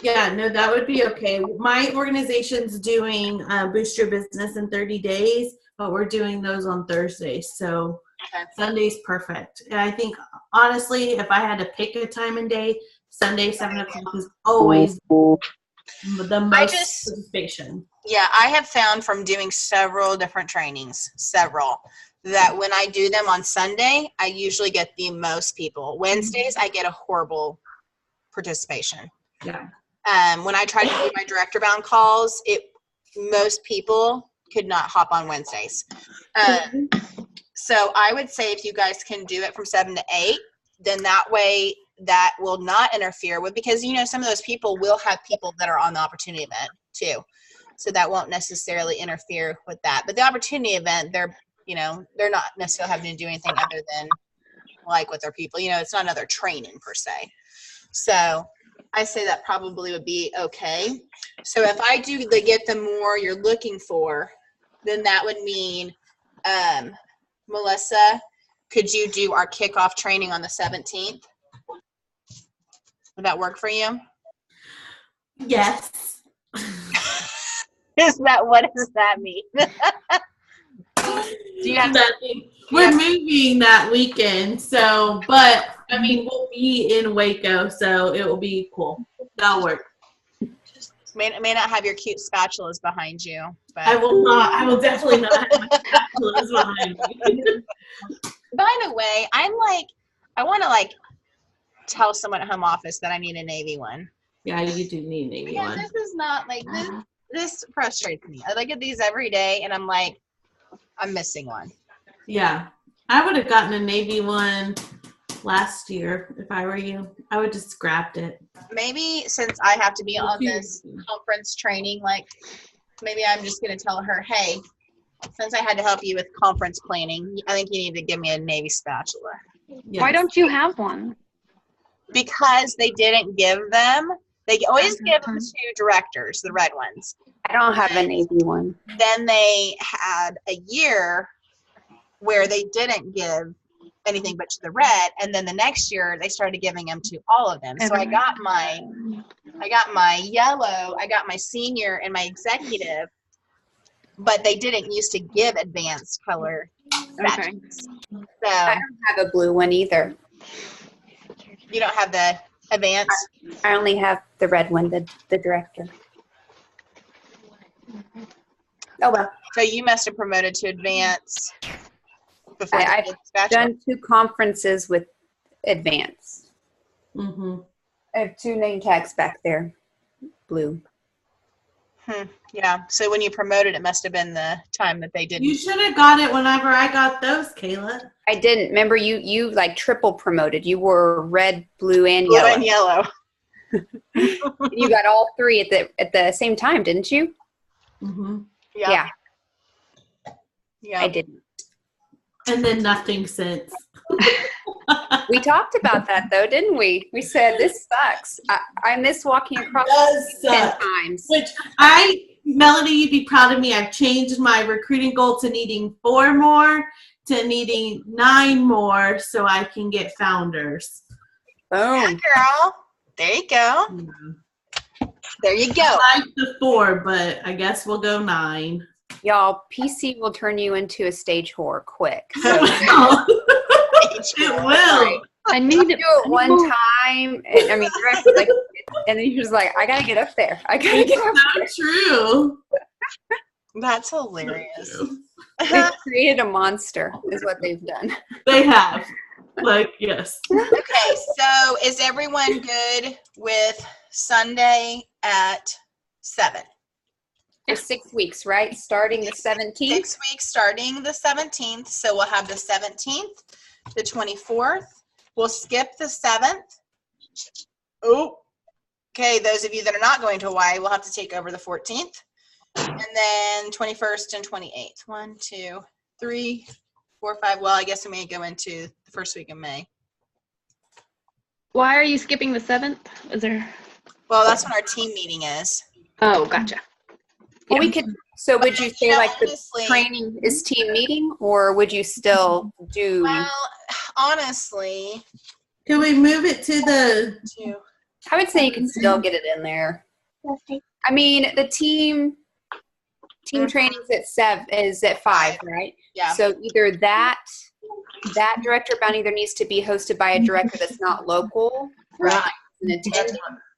Yeah, no, that would be okay. My organization's doing Boost Your Business in 30 days, but we're doing those on Thursdays. So Sunday's perfect. And I think, honestly, if I had to pick a time and day, Sunday, 7 o'clock is always the most participation. Yeah, I have found from doing several different trainings, that when I do them on Sunday, I usually get the most people. Wednesdays, I get a horrible participation. Yeah. When I try to do my director bound calls, most people could not hop on Wednesdays. So I would say if you guys can do it from 7 to 8, then that way that will not interfere with, because some of those people will have people that are on the opportunity event too. So that won't necessarily interfere with that. But the opportunity event, they're not necessarily having to do anything other than like with their people. It's not another training per se. So I say that probably would be okay. So if I do get the more you're looking for, then that would mean, Melissa, could you do our kickoff training on the 17th? Would that work for you? Yes. What does that mean? Do you have Nothing. We're moving that weekend, so, but, I mean, we'll be in Waco, so it will be cool. That'll work. may not have your cute spatulas behind you, but I will definitely not have my spatulas behind me. by the way, I want to tell someone at home office that I need a Navy one. Yeah, you do need a Navy Because one. this is not this frustrates me. I look at these every day and I'm like, I'm missing one. Yeah. I would have gotten a Navy one last year if I were you. I would just scrapped it. Maybe since I have to be on this conference training, maybe I'm just going to tell her, hey, since I had to help you with conference planning, I think you need to give me a Navy spatula. Yes. Why don't you have one? Because they didn't give them. They always give them to directors, the red ones. I don't have a Navy one. Then they had a year where they didn't give anything but to the red, and then the next year they started giving them to all of them. So I got my yellow, I got my senior and my executive, but they didn't used to give advanced color spatulas. So I don't have a blue one either. you don't have the advanced? I only have the red one, the director. Oh well. So you must have promoted to advanced before I've the spatula. done 2 conferences with advance. Mm-hmm. I have 2 name tags back there. Blue. Yeah. So when you promoted, it must have been the time that they didn't. You should have got it whenever I got those, Kayla. I didn't. Remember, you triple promoted. You were red, blue, and Blue yellow. and yellow. You got all 3 at the same time, didn't you? Mm-hmm. Yeah. I didn't. And then nothing since. We talked about that though, didn't we? We said this sucks. I miss walking across It does 10 suck. times. Which Melody, you'd be proud of me. I've changed my recruiting goal to needing 4 more to needing 9 more so I can get founders. Yeah, Boom. girl. There you go. There you go. I like the 4, but I guess we'll go 9. Y'all, PC will turn you into a stage whore quick. So It will. I you need do it one time. And, I mean, directly, and then you're just like, I gotta get up there. I gotta get up there. So true. That's hilarious. They've created a monster, is what they've done. They have. Yes. Okay, so is everyone good with Sunday at 7? For 6 weeks, right? Starting the 17th. 6 weeks starting the 17th. So we'll have the 17th, the 24th. We'll skip the 7th. Oh, okay. Those of you that are not going to Hawaii will have to take over the 14th. And then 21st and 28th. 1, 2, 3, 4, 5. Well, I guess we may go into the first week of May. Why are you skipping the 7th? Is there? Well, that's when our team meeting is. Oh, gotcha. Well, we could. So, would you say like the honestly, training is team meeting, or would you still do? Well, honestly, Can we move it to the I would say you can still get it in there. I mean, the team trainings at 7 is at 5, right? yeah. So either that director bound either needs to be hosted by a director that's not local, Right. and attend,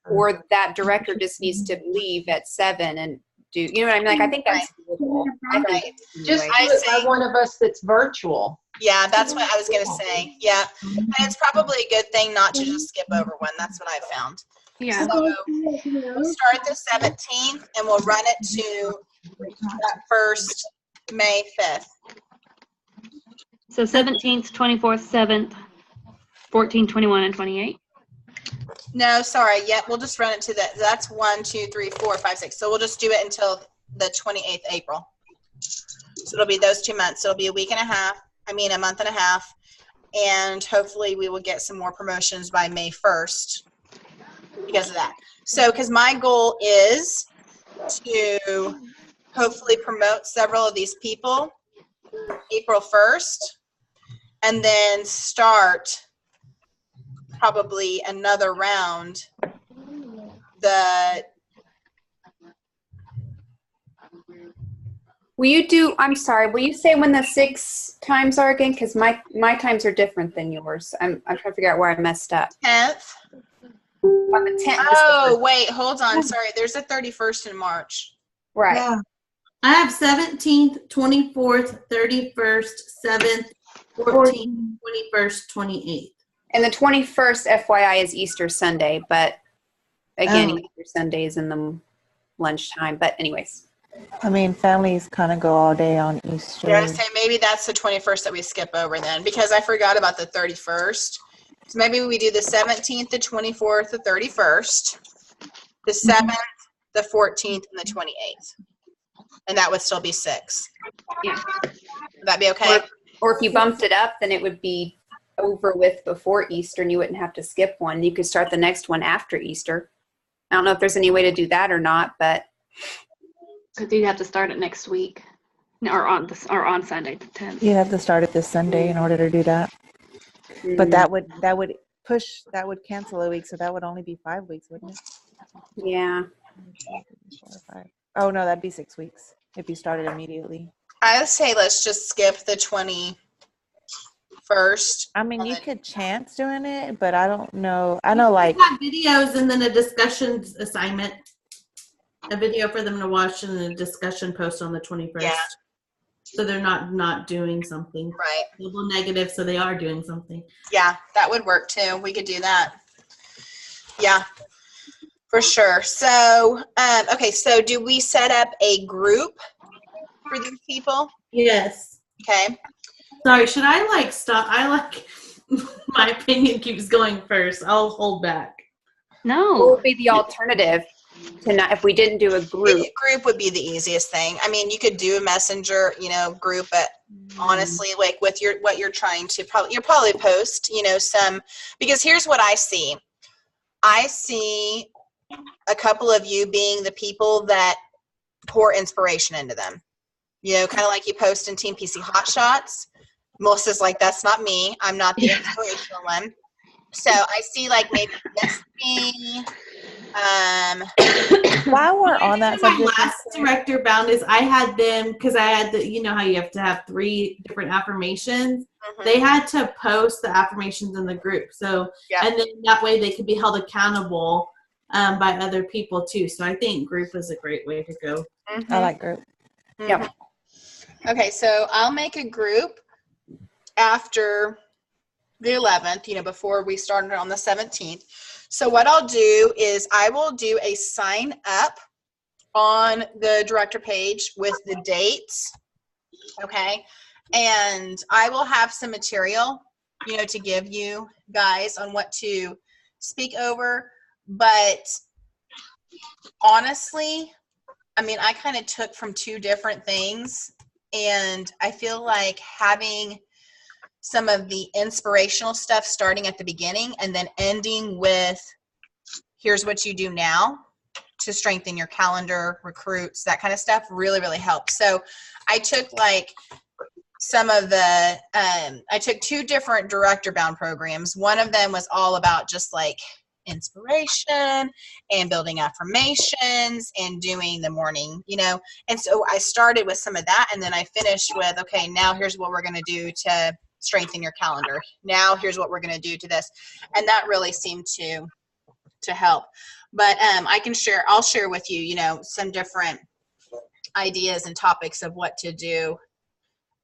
or that director just needs to leave at 7 and do. You know what I mean? Like, I think that's doable. I think Right. Just anyway. do it by one of us that's virtual. Yeah, that's what I was going to say. Yeah. And it's probably a good thing not to just skip over one. That's what I found. Yeah. So we'll start the 17th and we'll run it to that first May 5th. So 17th, 24th, 7th, 14, 21, and 28. No, sorry. Yep. We'll just run it to that's 1, 2, 3, 4, 5, 6. So we'll just do it until the 28th April. So it'll be those 2 months. So it'll be a month and a half. And hopefully we will get some more promotions by May 1st because of that. So, because my goal is to hopefully promote several of these people April 1st and then start probably another round the Will you do, I'm sorry, will you say when the 6 times are again? Because my times are different than yours. I'm trying to figure out where I messed up. 10th. On the 10th. Oh, wait, hold on. Sorry, there's a 31st in March. Right. Yeah. I have 17th, 24th, 31st, 7th, 14th, 21st, 28th. And the 21st, FYI, is Easter Sunday, but again, Oh. Easter Sunday is in the lunchtime. But anyways. I mean, families kind of go all day on Easter. Yeah, I say maybe that's the 21st that we skip over then, because I forgot about the 31st. So maybe we do the 17th, the 24th, the 31st, the 7th, the 14th, and the 28th. And that would still be 6. Yeah. Would that be okay? Or if you bumped it up, then it would be over with before Easter and you wouldn't have to skip one. You could start the next one after Easter. I don't know if there's any way to do that or not, but Because you have to start it next week, or on Sunday the 10th. You have to start it this Sunday in order to do that. But that would cancel a week, so that would only be 5 weeks, wouldn't it? yeah. 4, 5. Oh no, that'd be 6 weeks if you started immediately. I would say let's just skip the 21st. I mean, you could chance doing it, but I don't know. I know, like, have videos and then a discussion assignment. A video for them to watch and a discussion post on the 21st. Yeah. So they're not doing something. Right. Double negative, so they are doing something. Yeah, that would work too. We could do that. Yeah, for sure. So, okay, so do we set up a group for these people? Yes. Okay. Sorry, should I stop? My opinion keeps going first. I'll hold back. What No. would be the alternative to not, if we didn't do a group? Group would be the easiest thing. I mean, you could do a messenger, group, but honestly, like with what you're trying to you'll probably post, some, because here's what I see. I see a couple of you being the people that pour inspiration into them. Kind of like you post in Team PC Hot Shots. Melissa's like, that's not me. I'm not the inspirational one. So I see like maybe Misty. while we're on that My subject, last director bound is I had them because I had how you have to have 3 different affirmations. Mhm. They had to post the affirmations in the group. So, Yeah. and then that way they could be held accountable by other people too. So I think group is a great way to go. I like group. Yep. Okay, so I'll make a group after the 11th, before we started on the 17th. So what I'll do is I will do a sign up on the director page with the dates, okay? And I will have some material, to give you guys on what to speak over. But honestly, I kind of took from 2 different things, and I feel like having some of the inspirational stuff starting at the beginning and then ending with here's what you do now to strengthen your calendar, recruits, that kind of stuff really, really helps. So I took some of the, I took 2 different director bound programs. One of them was all about just inspiration and building affirmations and doing the morning, and so I started with some of that, and then I finished with, okay, now here's what we're going to do to strengthen your calendar. Now here's what we're going to do to this. And that really seemed to help. But I'll share with you, some different ideas and topics of what to do.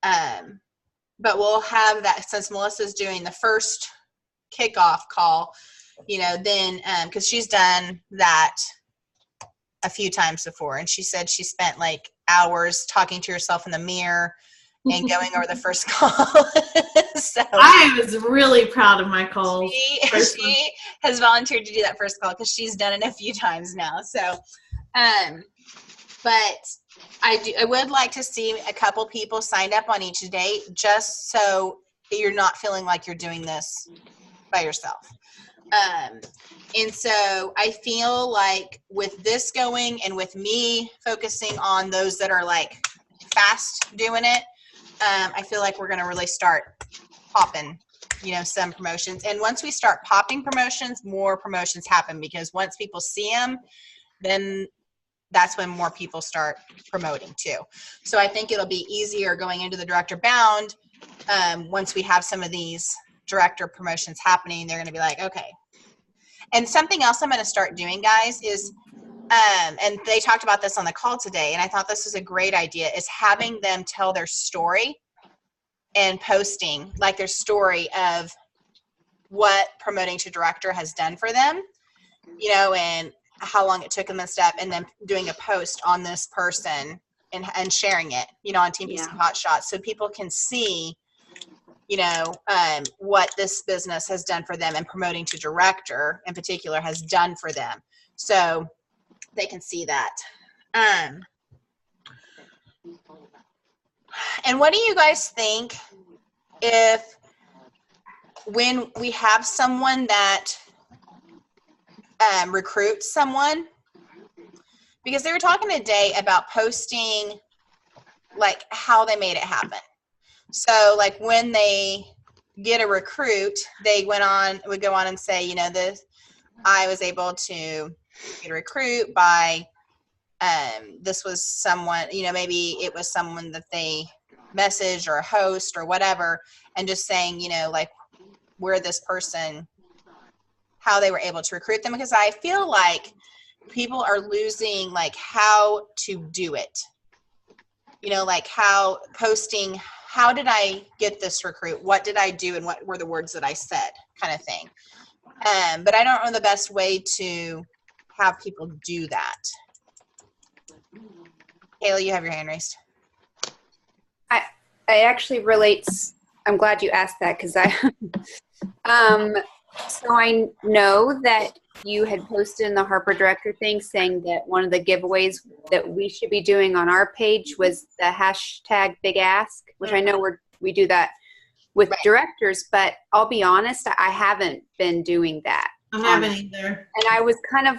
But we'll have that, since Melissa's doing the first kickoff call, then, cause she's done that a few times before. And she said she spent hours talking to herself in the mirror and going over the first call. So I was really proud of my calls. she has volunteered to do that first call because she's done it a few times now. So, but I would like to see a couple people signed up on each date, just so you're not feeling like you're doing this by yourself. And so I feel like with this going and with me focusing on those that are fast doing it, I feel like we're going to really start popping, some promotions. And once we start popping promotions, more promotions happen, because once people see them, then that's when more people start promoting too. So I think it'll be easier going into the director bound. Once we have some of these director promotions happening, they're going to be like, okay. And something else I'm going to start doing, guys, is, and they talked about this on the call today, and I thought this was a great idea, is having them tell their story and posting like their story of what promoting to director has done for them, you know, and how long it took them a step, and then doing a post on this person and sharing it, you know, on Team PC Hotshots, so people can see, you know, what this business has done for them, and promoting to director in particular has done for them. So they can see that. And what do you guys think if, when we have someone that recruits someone, because they were talking today about posting like how they made it happen. So like when they get a recruit, they would go on and say, you know, I was able to get a recruit by, this was someone, you know, maybe it was someone that they messaged or a host or whatever, and just saying, you know, like where this person, how they were able to recruit them, because I feel like people are losing like how to do it. You know, like how posting, how did I get this recruit? What did I do? And what were the words that I said, kind of thing. But I don't know the best way to have people do that. Kayla, you have your hand raised. It actually relates. I'm glad you asked that, because so I know that you had posted in the Harper Director thing saying that one of the giveaways that we should be doing on our page was the hashtag Big Ask, which I know we do that with directors, but I'll be honest, I haven't been doing that. I haven't either. And I was kind of,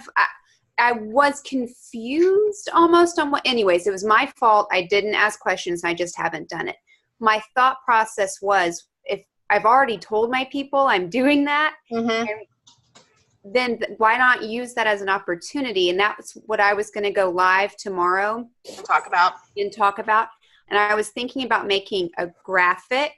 I was confused almost on what, anyways, it was my fault. I didn't ask questions. I just haven't done it. My thought process was, if I've already told my people I'm doing that, then why not use that as an opportunity? And that's what I was going to go live tomorrow and talk about. And I was thinking about making a graphic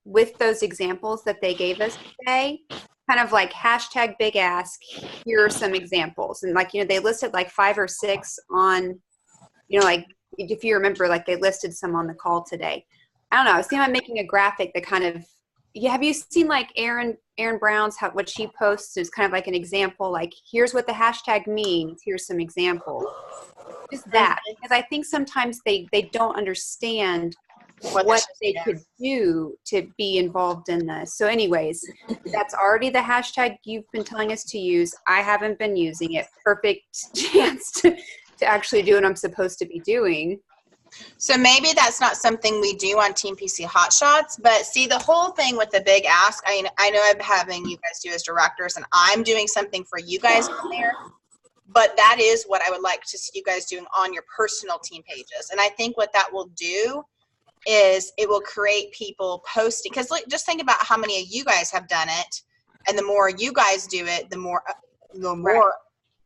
with those examples that they gave us today, kind of like hashtag Big Ask. Here are some examples. And like, you know, they listed like 5 or 6 on, you know, like if you remember, like they listed some on the call today. I don't know. I was thinking about making a graphic that kind of, have you seen like Erin Brown's, what she posts is kind of like an example, like here's what the hashtag means, here's some examples. Just that, because I think sometimes they don't understand what they could do to be involved in this. So anyways, that's already the hashtag you've been telling us to use. I haven't been using it. Perfect chance to actually do what I'm supposed to be doing. So maybe that's not something we do on Team PC Hotshots, but see, the whole thing with the Big Ask, I know I'm having you guys do as directors, and I'm doing something for you guys on there, but that is what I would like to see you guys doing on your personal team pages. And I think what that will do is it will create people posting, because just think about how many of you guys have done it, and the more you guys do it, the more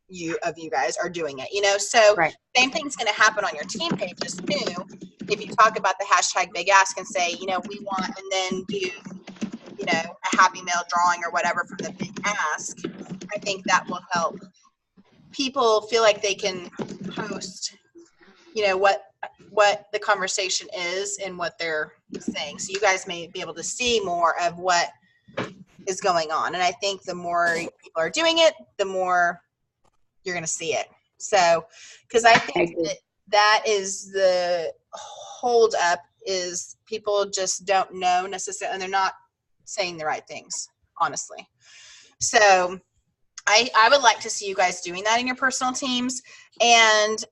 you guys are doing it, you know. So same thing's going to happen on your team pages too. If you talk about the hashtag Big Ask and say, you know, we want, and then do, you know, a Happy Mail drawing or whatever for the Big Ask, I think that will help people feel like they can post, you know, what the conversation is and what they're saying. So you guys may be able to see more of what is going on. And I think the more people are doing it, the more you're going to see it. So, because I think that is the hold up, is people just don't know necessarily, and they're not saying the right things, honestly. So I would like to see you guys doing that in your personal teams. And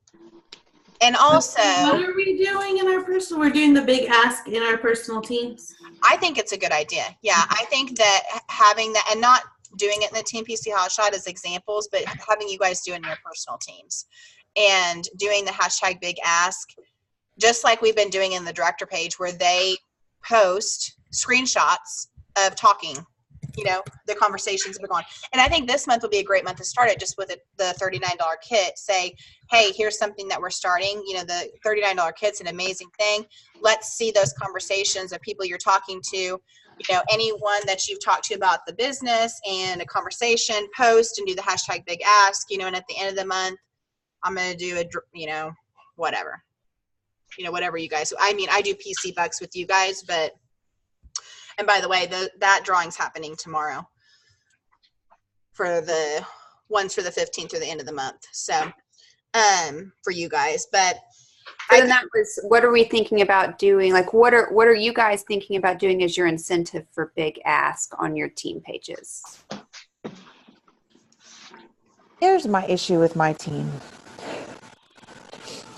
also, what are we doing in our personal? We're doing the Big Ask in our personal teams. I think it's a good idea. Yeah, I think that having that, and not doing it in the Team PC Hotshot as examples, but having you guys do it in your personal teams, and doing the hashtag Big Ask, just like we've been doing in the director page, where they post screenshots of talking you know, the conversations have gone. And I think this month would be a great month to start it, just with the $39 kit. Say, hey, here's something that we're starting. You know, the $39 kit's an amazing thing. Let's see those conversations of people you're talking to, you know, anyone that you've talked to about the business, and a conversation, post and do the hashtag big ask, you know, and at the end of the month, I'm going to do you know, whatever you guys, I mean, I do PC bucks with you guys, but, and by the way, that drawing's happening tomorrow for the ones for the 15th through the end of the month. So, for you guys, but. And that was, what are we thinking about doing? Like, what are you guys thinking about doing as your incentive for Big Ask on your team pages? Here's my issue with my team.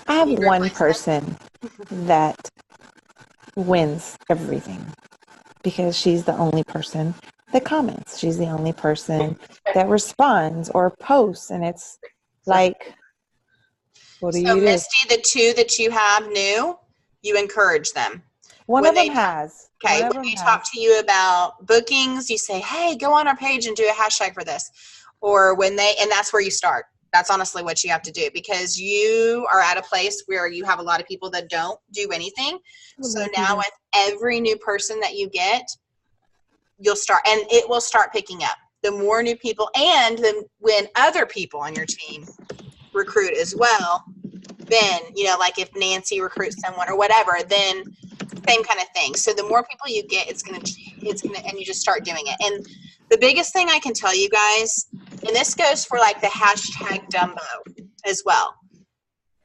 I have one person that wins everything because she's the only person that comments. She's the only person that responds or posts. And it's like, what do you do? Misty, the two that you have new, you encourage them. One of them has. Okay, when they talk to you about bookings, you say, hey, go on our page and do a hashtag for this. Or and that's where you start. That's honestly what you have to do, because you are at a place where you have a lot of people that don't do anything. So now with every new person that you get, you'll start, and it will start picking up. The more new people, and then when other people on your team recruit as well, then, you know, like if Nancy recruits someone or whatever, then same kind of thing. So the more people you get, it's gonna, and you just start doing it. And the biggest thing I can tell you guys, and this goes for like the hashtag Dumbo as well.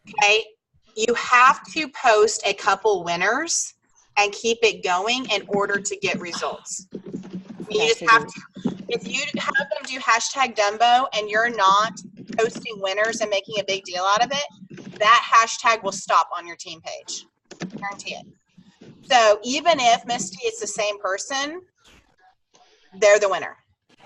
Okay. You have to post a couple winners and keep it going in order to get results. You just have to, if you have them do hashtag Dumbo and you're not posting winners and making a big deal out of it, that hashtag will stop on your team page. Guarantee it. So even if, Misty, it's the same person, they're the winner.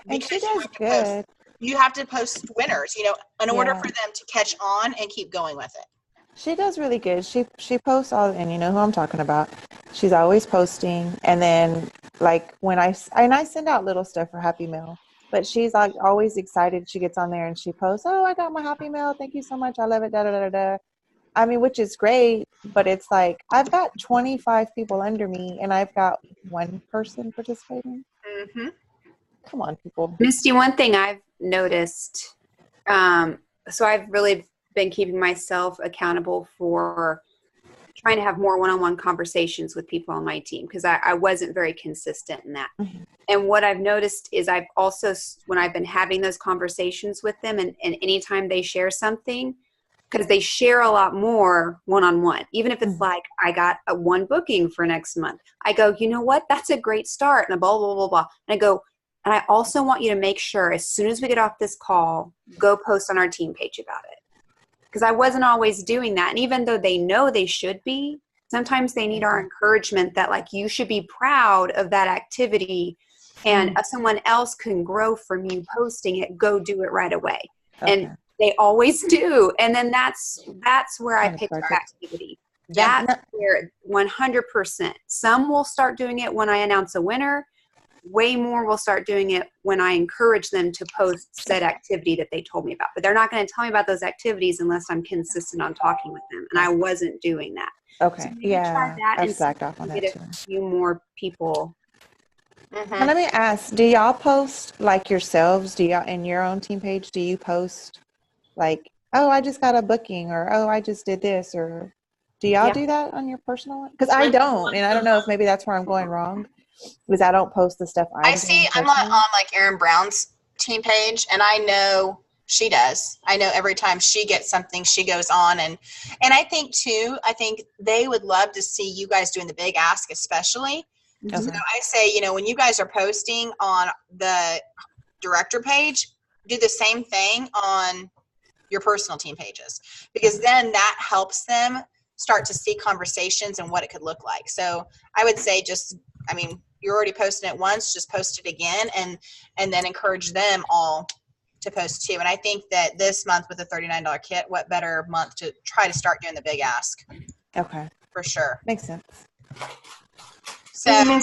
And she does good. You have to post winners, you know, in order for them to catch on and keep going with it. She does really good. She posts all, and you know who I'm talking about. She's always posting, and then like when I send out little stuff for Happy Mail, but she's like always excited. She gets on there and she posts, "Oh, I got my Happy Mail. Thank you so much. I love it." Da da da da. I mean, which is great, but it's like I've got 25 people under me, and I've got one person participating. Mm-hmm. Come on, people. Misty, one thing I've noticed, so I've really been keeping myself accountable for trying to have more one-on-one conversations with people on my team, because I wasn't very consistent in that. Mm-hmm. And what I've noticed is I've also, when I've been having those conversations with them, and anytime they share something, because they share a lot more one-on-one, even if it's like, I got a one booking for next month, I go, you know what, that's a great start, and blah, blah, blah, blah. And I go, and I also want you to make sure as soon as we get off this call, go post on our team page about it. Because I wasn't always doing that. And even though they know they should be, sometimes they need our encouragement that like, you should be proud of that activity, and someone else can grow from you posting it, go do it right away. Okay. And they always do. And then that's where I pick our activity. That's where 100%. Some will start doing it when I announce a winner. Way more will start doing it when I encourage them to post said activity that they told me about. But they're not going to tell me about those activities unless I'm consistent on talking with them. And I wasn't doing that. Okay. So yeah. I've slacked off on that too. A few more people. Mm-hmm. And let me ask, do y'all post like yourselves? Do y'all in your own team page, do you post like, oh, I just got a booking, or oh, I just did this, or do y'all do that on your personal one? Because I don't, and I don't know if maybe that's where I'm going wrong. Because I don't post the stuff I see. I'm not on like Erin Brown's team page, and I know she does. I know every time she gets something, she goes on, and I think too, I think they would love to see you guys doing the big ask, especially. Okay. So I say, you know, when you guys are posting on the director page, do the same thing on your personal team pages, because then that helps them start to see conversations and what it could look like. So I would say you're already posting it once, just post it again, and then encourage them all to post too. And I think that this month with the $39 kit, what better month to try to start doing the big ask. Okay. For sure. Makes sense. So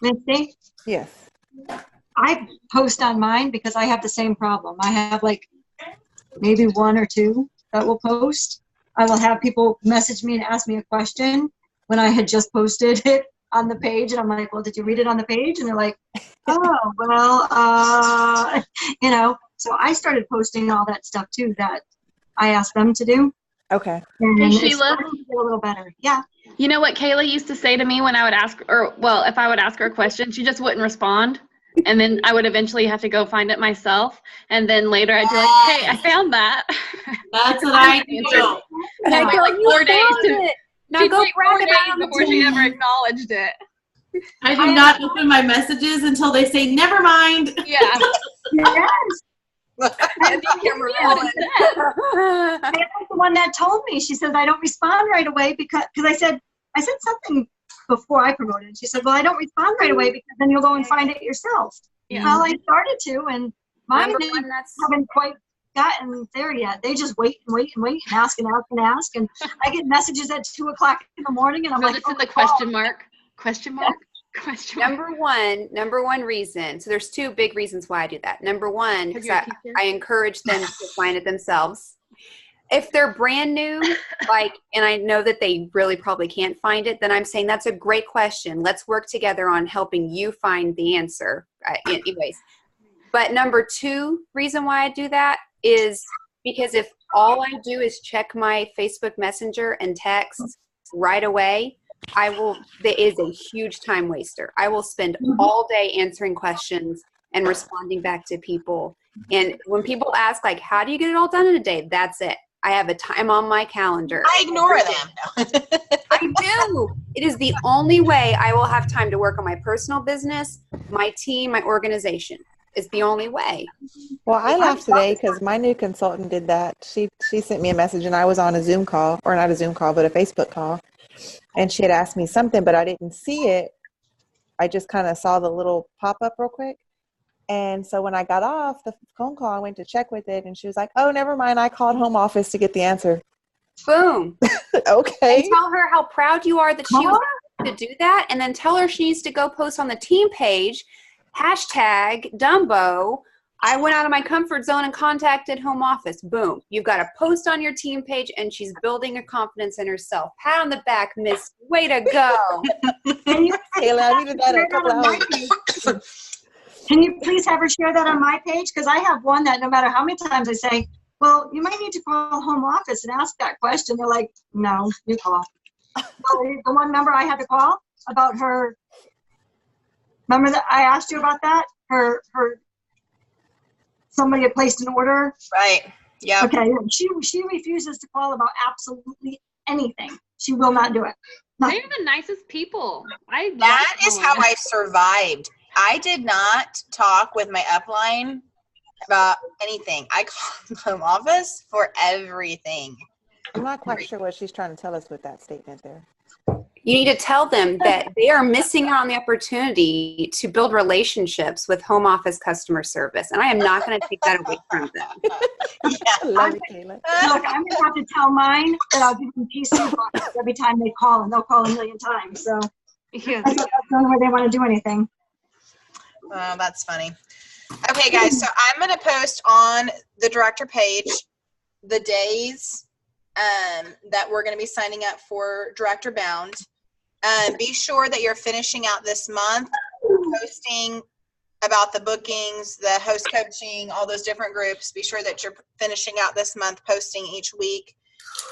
Misty? Yes. I post on mine because I have the same problem. I have like maybe one or two that will post. I will have people message me and ask me a question when I had just posted it on the page, and I'm like, well, did you read it on the page? And they're like, oh, well, you know. So I started posting all that stuff too that I asked them to do. Okay. And Hey, it's Sheila. starting to get a little better. Yeah. You know what Kayla used to say to me when I would ask, or well, if I would ask her a question, she just wouldn't respond. And then I would eventually have to go find it myself. And then later I'd be like, hey, I found that. That's what I do. And I'd wait like 4 days to, Now she'd go wait 4 brag days about it. before she ever acknowledged it. I do not open my messages until they say, never mind. Yeah. Yes. I think you're rolling. Kayla's the one that told me. She says I don't respond right away because I said something before I promoted. She said, well, I don't respond right away because then you'll go and find it yourself. Yeah. Well, I started to, and mine Number one, that's haven't quite gotten there yet. They just wait and wait and wait and ask and ask and ask, and I get messages at 2:00 in the morning, and I'm Notice like, in the question mark, question mark, question mark. number one reason. So there's two big reasons why I do that. Number one, Because because you're a teacher? I encourage them to find it themselves. If they're brand new, and I know that they really probably can't find it, then I'm saying that's a great question. Let's work together on helping you find the answer. Anyways, but number two reason why I do that is because if all I do is check my Facebook Messenger and text right away, it is a huge time waster. I will spend all day answering questions and responding back to people. And when people ask, like, how do you get it all done in a day? That's it. I have a time on my calendar. I ignore them. I do. It is the only way I will have time to work on my personal business, my team, my organization. It's the only way. Well, I laughed today because my new consultant did that. She sent me a message, and I was on a Zoom call, or not a Zoom call, but a Facebook call. And she had asked me something, but I didn't see it. I just kind of saw the little pop-up real quick. And so when I got off the phone call, I went to check with it, and she was like, oh, never mind. I called home office to get the answer. Boom. Okay. And tell her how proud you are that she was able to do that. And then tell her she needs to go post on the team page, #Dumbo. I went out of my comfort zone and contacted home office. Boom. You've got a post on your team page, and she's building a confidence in herself. Pat on the back, miss. Way to go. Kayla, I needed that a couple of hours. can you please have her share that on my page? Because I have one that no matter how many times I say, well, you might need to call home office and ask that question. They're like, no, you call. So the one number I had to call about her, remember that I asked you about that? Her somebody had placed an order. Right. Yeah. Okay. She refuses to call about absolutely anything. She will not do it. They're the nicest people. That is how I survived. I did not talk with my upline about anything. I called home office for everything. I'm not quite sure what she's trying to tell us with that statement there. You need to tell them that they are missing out on the opportunity to build relationships with home office customer service. And I am not going to take that away from them. I love you, Kayla. Look, I'm going to have to tell mine that I'll give them PC boxes every time they call, and they'll call a million times. So Yeah. that's the only way they want to do anything. Oh, that's funny. Okay, guys, so I'm going to post on the director page the days that we're going to be signing up for Director Bound. Be sure that you're finishing out this month posting about the bookings, the host coaching, all those different groups. Be sure that you're finishing out this month posting each week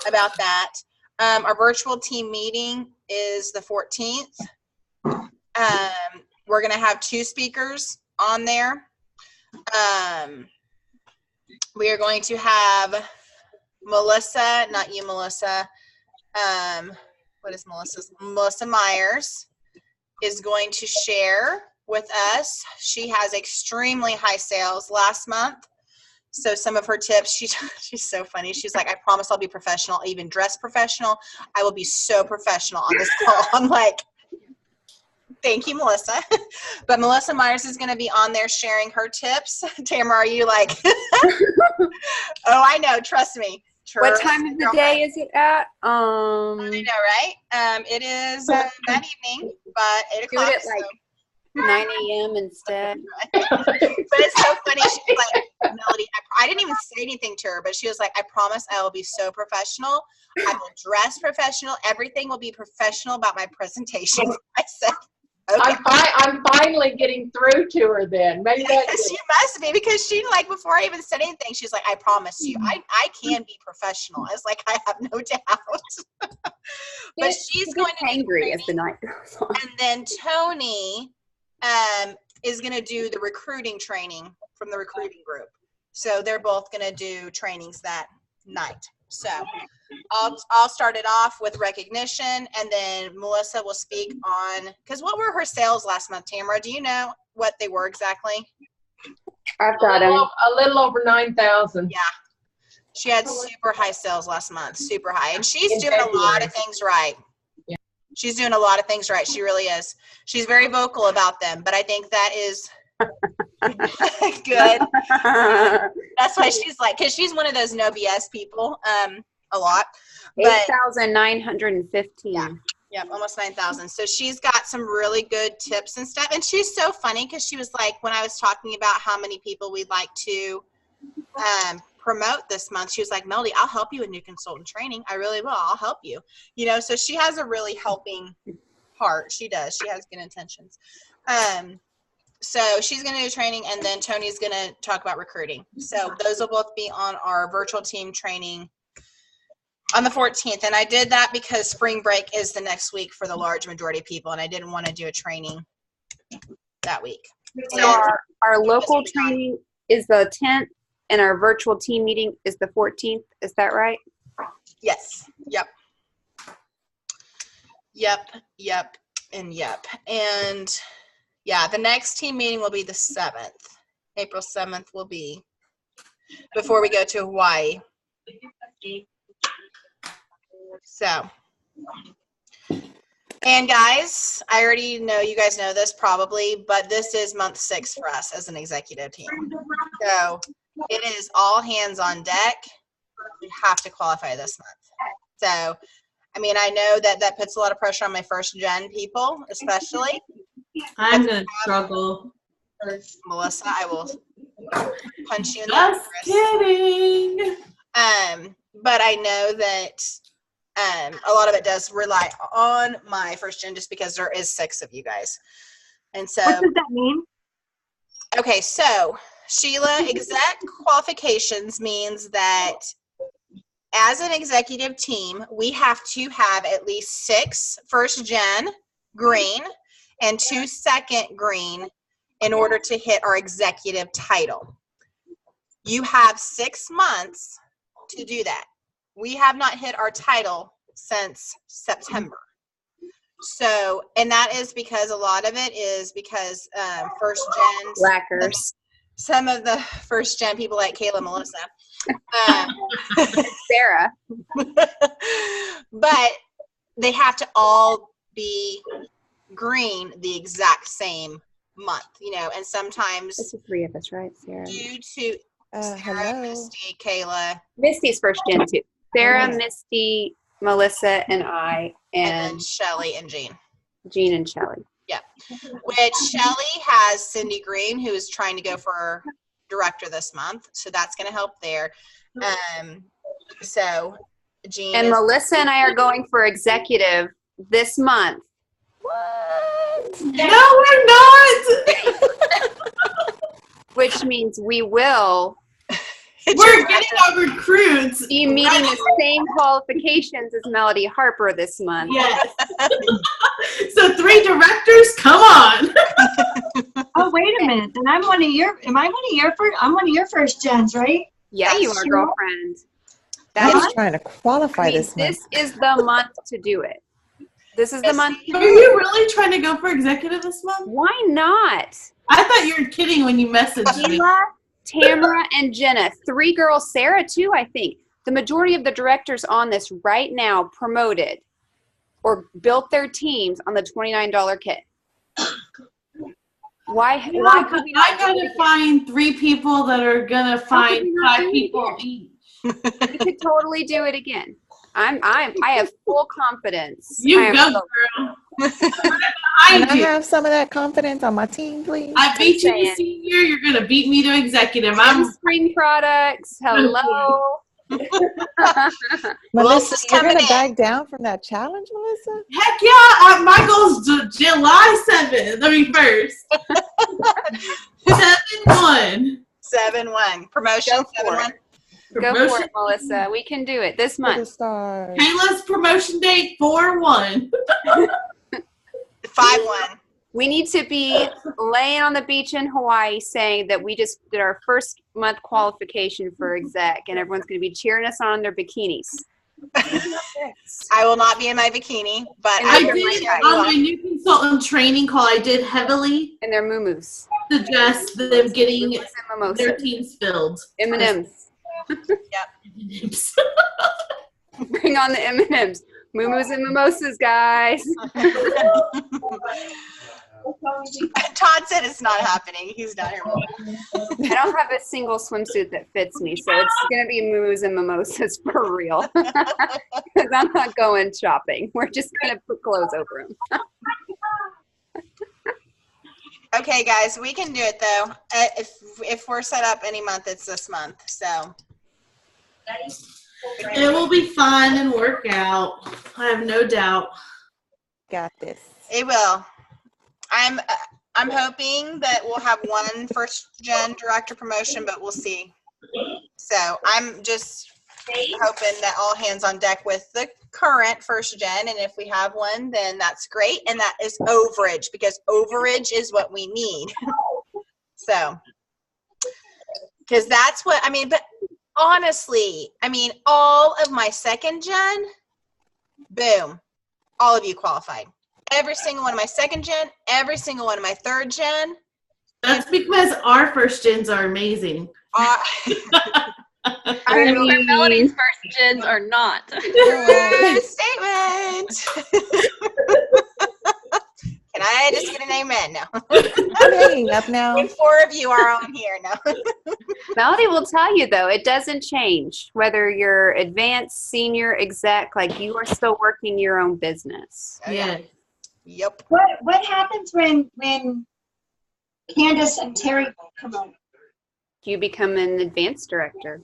about that. Our virtual team meeting is the 14th. We're going to have 2 speakers on there. We are going to have Melissa, not you, Melissa. What is Melissa's? Melissa Myers is going to share with us. She has extremely high sales last month. So some of her tips, she's so funny. She's like, I promise I'll be professional, even dress professional. I will be so professional on this call. I'm like, thank you, Melissa. But Melissa Myers is going to be on there sharing her tips. Tamara, are you like, oh, I know. Trust me. What time of the day is it at? I know, right? It is that evening, but 8 o'clock. Do it at like 9 a.m. instead. But it's so funny. She's like, Melody, I didn't even say anything to her, but she was like, I promise I will be so professional. I will dress professional. Everything will be professional about my presentation. I said, okay. I'm finally getting through to her then. Maybe that's Yes, it. you must be, because she, like, before I even said anything, she's like, I promise you, I can be professional. I was like, I have no doubt. But she's going to be angry as the night goes on. and then Tony is going to do the recruiting training from the recruiting group. So they're both going to do trainings that night. So I'll start it off with recognition, and then Melissa will speak on, because what were her sales last month, Tamara? Do you know what they were exactly? I've got him. A little over 9,000. Yeah. She had super high sales last month, super high. And she's In doing a lot February. of things right. Yeah. She's doing a lot of things right. She really is. She's very vocal about them, but I think that is good. That's why she's like, because she's one of those no BS people a lot. But 8,915. Yeah. Yep, almost 9,000. So she's got some really good tips and stuff. And she's so funny because she was like, when I was talking about how many people we'd like to promote this month, she was like, Melody, I'll help you with new consultant training. I really will. I'll help you. You know, so she has a really helping heart. She does. She has good intentions. So she's going to do training, and then Tony's going to talk about recruiting. So those will both be on our virtual team training on the 14th. And I did that because spring break is the next week for the large majority of people, and I didn't want to do a training that week. So our local training is the 10th, and our virtual team meeting is the 14th. Is that right? Yes. Yep. Yep. Yep. And yep. And yeah, the next team meeting will be the 7th. April 7th will be before we go to Hawaii. So, and guys, I already know you guys know this probably, but this is month 6 for us as an executive team. So it is all hands on deck. We have to qualify this month. So, I mean, I know that puts a lot of pressure on my first gen people, especially. I'm gonna struggle. Melissa, I will punch you in the Just wrist. kidding. But I know that a lot of it does rely on my first gen, just because there is 6 of you guys. And so, What does that mean? okay, so Sheila, exec qualifications means that as an executive team, we have to have at least 6 first gen green and 2 second green in order to hit our executive title. You have 6 months to do that. We have not hit our title since September. So, and that is because a lot of it is because first gen Blackers. some of the first gen people like Kayla, Melissa, Sarah. but they have to all be green the exact same month, you know, and sometimes This is 3 of us, right, Sarah? due to Sarah, Hello. Misty, Kayla, Misty's first gen too. Sarah, Okay. Misty, Melissa, and I, and and Shelly and Jean. Jean and Shelley. Which Shelly has Cindy Green, who is trying to go for director this month, so that's going to help there. So Jean And is, Melissa and I are going for executive this month. What? No, we're not. Which means we will We're getting our recruits. be meeting the same qualifications as Melody Harper this month. Yes. So 3 directors, come on. Oh, wait a minute. Then I'm one of your first gens, right? Yeah, you That's are, true. girlfriend. I That's was trying to qualify this month. this is the month to do it. This is the month. Are you really trying to go for executive this month? Why not? I thought you were kidding when you messaged me. Sheila, Tamara, and Jenna. 3 girls. Sarah, too, I think. The majority of the directors on this right now promoted or built their teams on the $29 kit. Why could we not I do it gotta again? find 3 people that are gonna find we not 5 do it people again? each. We could totally do it again. I have full confidence. I You am go, so- girl. I Can I do. have some of that confidence on my team, please? I beat you to saying. senior. You're gonna beat me to executive. I'm Spring products. Hello. Melissa, Melissa's you're coming gonna in. back down from that challenge, Melissa? heck yeah. My goal's July 7th. I mean 1st. 7-1. 7-1. Promotion, Go for 7-1. it. Go for it, Melissa. We can do it this month. Superstars. Kayla's promotion date 4-1. 5-1. We need to be laying on the beach in Hawaii saying that we just did our first month qualification for exec, and everyone's going to be cheering us on in their bikinis. I will not be in my bikini, but And I I will did cheer you on on. my new consultant training call. I did heavily And their moo-moos. suggest them getting Moo-moos and their mimosas. teams filled. M&Ms. M&Ms. Bring on the M&Ms. Moo-moos and mimosas, guys. Todd said it's not happening. He's not here. I don't have a single swimsuit that fits me, so it's going to be moo-moos and mimosas for real. Because I'm not going shopping. We're just going to put clothes over them. Okay, guys, we can do it though. If we're set up any month, it's this month. So It will be fun and work out. I have no doubt. Got this. it will. I'm hoping that we'll have one first gen director promotion, but we'll see. So I'm just hoping that all hands on deck with the current first gen, and if we have one, then that's great. And that is overage, because overage is what we need. So, because that's what I mean. But honestly, I mean, all of my second gen, boom, all of you qualified. Every single one of my second gen, every single one of my third gen. That's because our first gens are amazing. I mean, Melody's first gens are not. Statement. Can I just get an amen? No. I'm hanging up now. And 4 of you are on here now. Melody will tell you, though, it doesn't change. Whether you're advanced, senior, exec, like you are still working your own business. Yeah. Yep. What happens when Candace and Terry promote? You become an advanced director.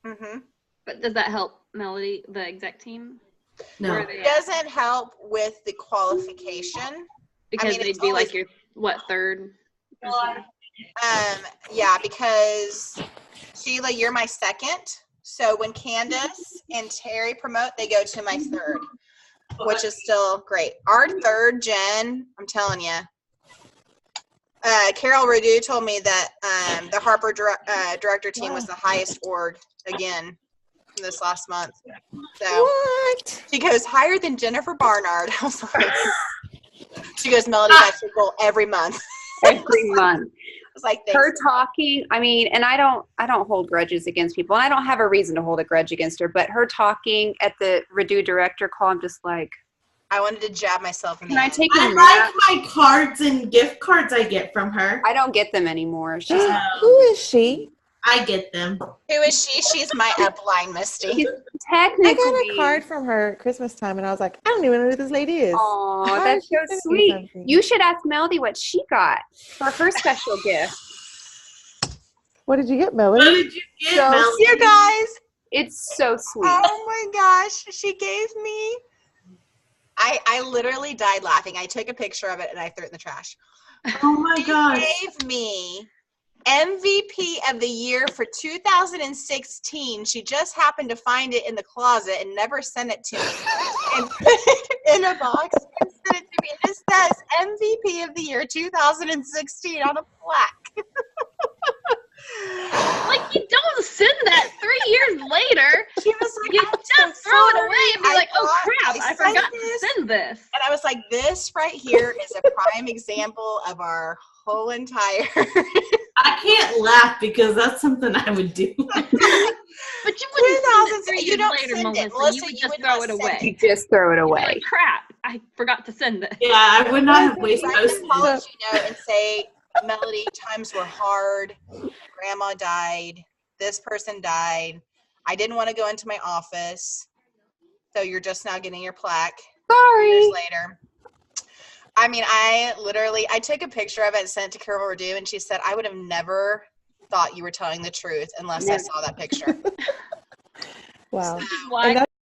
Mm-hmm. But does that help Melody, the exec team? No. Where are they It at? doesn't help with the qualification. Because mean, they'd it's be always- like your, what, third? Yeah, because Sheila, you're my second. So when Candace and Terry promote, they go to my third, which is still great. Our third gen, I'm telling you, Carol Redu told me that the Harper director team was the highest org again this last month. So What? she goes higher than Jennifer Barnard. I was like, she goes, Melody, that's your goal every month. Every month. I was like, Her thanks. talking, I mean, and I don't hold grudges against people, and I don't have a reason to hold a grudge against her, but her talking at the Redu director call, I'm just like, I wanted to jab myself in the can I end. take I a nap? like my cards and gift cards I get from her. I don't get them anymore. She's Who is she? I get them. Who is she? She's my upline, Misty. technically. I got a card from her at Christmas time, and I was like, I don't even know who this lady is. Oh, How that's did she so send me sweet. something? You should ask Melody what she got for her special gift. What did you get, What Melody? did you get, So Melody? You guys. It's so sweet. Oh my gosh. She gave me. I literally died laughing. I took a picture of it and I threw it in the trash. Oh my She gosh. gave me MVP of the year for 2016. She just happened to find it in the closet and never sent it to me. And put it in a box and sent it to me. And it says MVP of the year 2016 on a plaque. Like, you don't send that 3 years later. She was like, You "I'm just so throw it sorry. away and be I like, oh thought crap, I sent forgot this." to send this. And I was like, this right here is a prime example of our whole entire. I can't laugh because that's something I would do. But you wouldn't send it 3 you years don't later, send it. Melissa. Melissa, You would you just would throw not it send away. You just throw it You'd be away. like, crap, I forgot to send this. Yeah, I would not have waste Write an posted. apology note and say, Melody, times were hard. Grandma died. This person died. I didn't want to go into my office. So you're just now getting your plaque Sorry. years later. I mean, I took a picture of it and sent it to Carol Redu, and she said, I would have never thought you were telling the truth unless I saw that picture. Wow. Why And